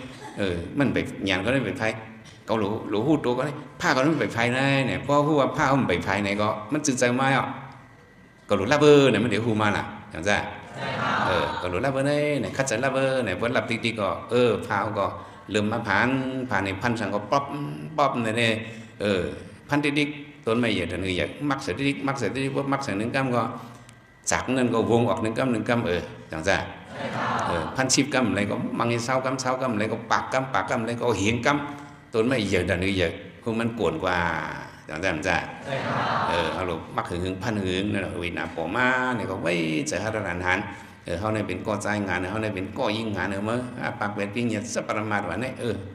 มันไปหยานก็ได้ไปพายเขาหลูหูตัวก็ได้ผ้าก็มันไปภายในเนี่ยเพราะหูว่าผ้ามันไปภายในก็มันจืดใจไม่ก็หลุดลับเนี่ยมันเดี๋ยวหูมาล่ะอย่างจ้ะก็หลุดลับเนี่ยคัดใจลับเนี่ยเพิ่นลับติ๊กก็ผ้าก็เริ่มมาผ่านในพันสังก็ป๊อปเนี่ยพันติ๊กต้นไม้ใหญ่แต่เนื้อใหญ่มักเสร็จติ๊กว่ามักเสร็จ1 กัมก็จากนั้นก็วงออก1 กัมอย่างจ้ะ1,010 กัมอะไรก็มังให้20 กัมอะไรก็ปากกัมอะไรก็เหียงกัมต้นไม้เยอะแต่เนื้อเยอะพวกมันกวนกว่าจังจ้ะเอาลูกมักหึงพันหึงนั่นวินาปอมาเนี่ยก็ไว้ใจหาทหารเขาเนี่ยเป็นก่อใจงานเขาเนี่ยเป็นก่อยิ่งงานมั้งปากเป็นปิ้งเนี่ยสัปประมาทว่าเนี่ย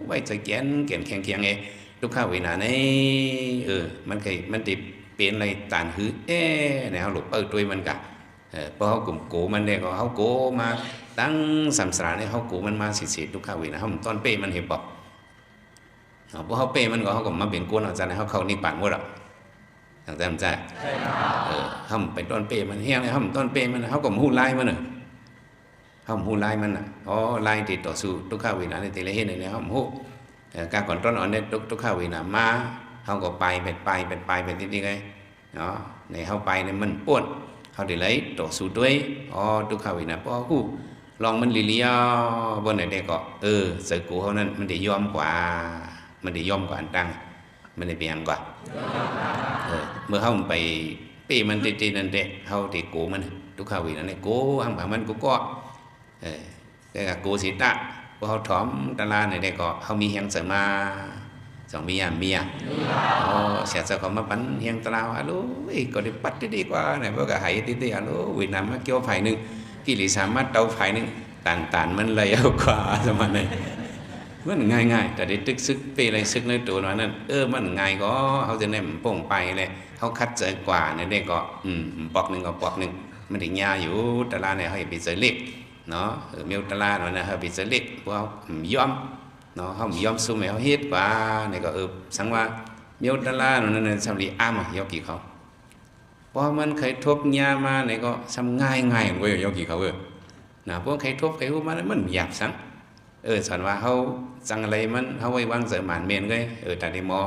ไว้ใจแข็งลูกค้าวินาเนี่ยมันเคยมันติด เป็นอะไรตานหื้อเนี่ยเขาหลบด้วยมันกะเพราะเขากลุ่มโกมันเนี่ยก็เขาโกมาตั้งสัมสระเนี่ยเขาโกมันมาสิทุกข้าวินะเขาต้นเป้มันเห็นบอกเพราะเขาเป้มันก็เขาก็มาเปลี่ยนกวนเอาจารย์เขาเข้านิพพานหมดหรอกอย่างจำใจเขาเป็นต้นเป้มันเฮี้ยงเลยเขาต้นเป้มันเขาก็หูไล่มันเนอะเขาหูไล่มันอ่ะอ๋อไล่ติดต่อสู้ทุกข้าวินะในทีละเห็นเนี่ยเขาหูการก่อนต้นอ่อนเนี่ยทุกข้าวินะมาเขาก็ไปเป็นที่ไงเนาะในเขาไปเนี่ยมันป้วนเขาได้lấyต่อสู้ด้วยทุกข้าวินะเพราะหูลองมันเลี้ยวบนไหนได้ก็เสือกูเขานั้นมันได้ยอมกว่ามันได้ยอมกว่าอันตั้งมันได้เปลี่ยนกว่าเมื่อเขาไปปีมันตีนั่นเด็กเขาตีกูมันทุกข้าวินะเนี่ยกูห้างผ่ามันกูก็แต่กับกูสิตะพอเขาถอมตลาดไหนได้ก็เขามีเฮียงเสมาสองเมียเสียใจเขามาปั้นเฮียงตลาดอะลูก็ได้ปัดได้ดีกว่าเนี่ยเพราะกับหายตีอะลูเวียดนามมาเกี่ยวไผ่หนึ่งกิริสามารถเตาไผ่หนึ่งต่านมันเลยเอากว่าสมัยนี้มันง่ายแต่ได้ตึกซึกไปอะไรซึกในตัวนั้นมันง่ายก็เขาจะเนี่ยป่งไปเลยเขาคัดเจอกว่าเนี่ยได้ก็ปอกหนึ่งก็ปอกหนึ่งมันถึงยาอยู่ตลาดเนี่ยเขาไปเจอเล็กเนาะเมียวตลาดนั่นนะเขาไปเจอเล็กพวกเขาย้อมเนาะเขาย้อมสู้แมวเฮ็ดกว่าเนี่ยก็สังว่าเมียวตลาดนั่นน่ะสำลีอ้ามยกกี่เขาพอมันเคยทบยามาเนี่ยก็ทำง่ายเว้ยยกกี่เขานะพวกใครทบใครพูดมาแล้วมันหยาบสังสอนว่าเขาจังอะไรมันเขาไว้วางเสริมหมันเมนก็แต่ที่หมอ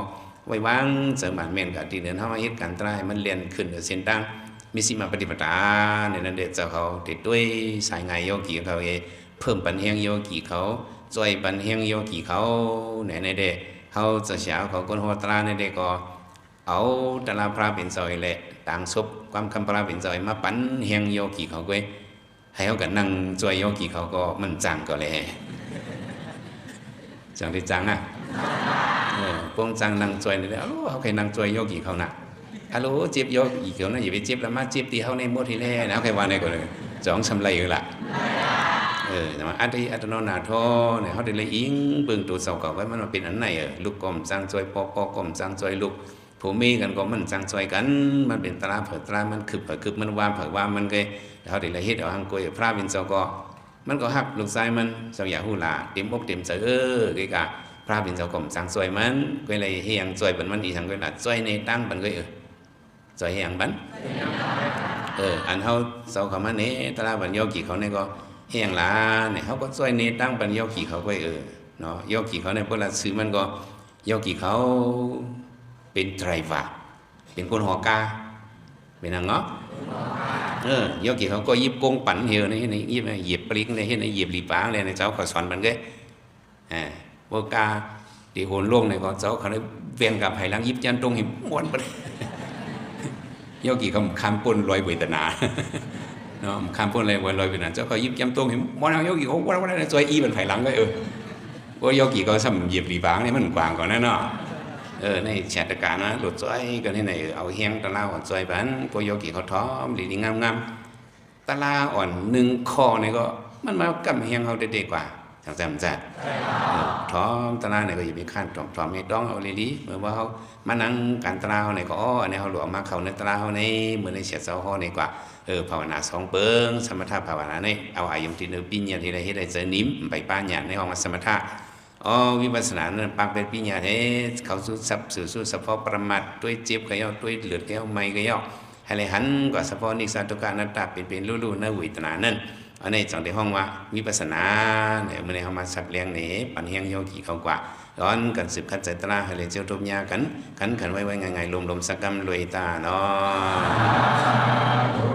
ไว้วางเสริมหมันเมนกับที่เดินเขาเหตุการณ์ตรายมันเรียนขึ้นเส้นตั้งมีสิมาปฏิปทาในนั้นเด็ดเจ้าเขาติดด้วยสายงานโยกีเขาเพิ่มปัญญาโยกีเขาช่วยปัญญาโยกีเขาในเด็กเขาจะเสียเขาคนหัวตราในเด็กก็เอาตลาพระเป็นซอยแหละต่างซบความคำพระเป็นซอยมาปัญญาโยกีเขาก็ให้เขากันนั่งช่วยโยกีเขาก็มันจังก็เลยจังที่จังพวกจังนั่งช่วยนี่แหละเขาเคยนั่งช่วยโยกีเขานะฮัลโหลเจ็บโยกีเขานะอย่าไปเจ็บแล้วมาเจ็บที่เขาในโมทีแรกนะใครว่าในก็เลยจ้องสำไรอยู่ละแต่ว่าอัตโนนาโทเนี่ยเขาได้เลยอิงเบิ่งตัวเสาเก่าไว้มันเป็นอันไหนลูกกลมจังช่วยปอกลมจังช่วยลูกผู้มีกันก็มันจังช่วยกันมันเป็นตราเผยตรามันคึบมันว่าเผยว่ามันก็เขาได้เลยเฮ็ดเอาหังกวยพระวินเสาก็มันก็ฮักลูกชายมันเสาอย่าหูหลาเต็มอกเต็มใจกี่กะพระวินเสากลมจังช่วยมันก็เลยเฮียงช่วยเป็นมันอีทางก็ละช่วยในตั้งมันก็ช่วยเฮียงบันอันเขาเสาเขามาเนี่ยตราบันโยกีเขาเนี่ยก็เฮียงหลาเนี่ยเขาก็ช่วยในตั้งบันโยกีเขาก็เนาะโยกีเขาเนี่ยพวกเราซื้อมันก็โยกีเขาเป็นไตรวาเป็นคนหอกาเป็นนางเนาะโยกีเขาก็ยิบกงปั่นเหี่ยวนี่ยิบเหยียบปลิกนี่เหยียบหลีปางเลยในเจ้าก็สอนมันก็พวกกาตีโหนล่วงในก็เจ้าเขาเลยเวียนกับไผ่ล้างยิบยันตรงหิมม้วนไปโยกีเขาคำปนลอยเวทนาเนาะคำปนลอยเวทนาเจ้าเขายิบยันตรงหิมม้วนเอาโยกีเขาว่าในซอยอีเป็นไผ่ล้างก็ว่าโยกีเขาทำเหยียบหลีปางนี่มันกว้างกว่านั้นเนาะในชาติการนะหลุดซอยกันที่ไหนเอาเฮียงตะลาอ่อนซอยบ้านพวกโยกีเขาท้อมดีงามตะลาอ่อนหนึ่งคอเนี่ยก็มันมากำเฮียงเขาเด็ดกว่าจังจัดท้อมตะลาเนี่ยก็อย่าไปขั้นท้อมให้ต้องเอาเลยดีเมื่อว่าเขามานั่งการตะลาเขาเนี่ยก็อันนี้เขาหลวมมาเขาในตะลาเขาในเหมือนในเสียเสาเขาเนี่ยกว่าภาวนาสองเปิงสมถะภาวนาเนี่ยเอาอายุที่เนื้อปีญาที่ใดให้ได้เจอนิ่มไปป้าญาในห้องสมถะวิปัสสนานั้นปังเป็นปิญญาให้เขาสู้สับสู้สะพอประมาทด้วยเจ็บก็ย่อด้วยเลือดก็ย่อไม่ก็ย่อให้เลยหันกว่าสะพอนิสัตตุกานัตตาเป็นลู่ๆเนื้อวิตนานั่นอันนี้จังในห้องว่าวิปัสสนาเนี่ยเมื่อในห้องมาสับเลี้ยงเนี่ยปัญญาโยกีเขากว่าร้อนกันสืบคัดใจตราให้เลยเจ้าทุบยากันไว้ไว้ไงลมสักกำรวยตาเนาะ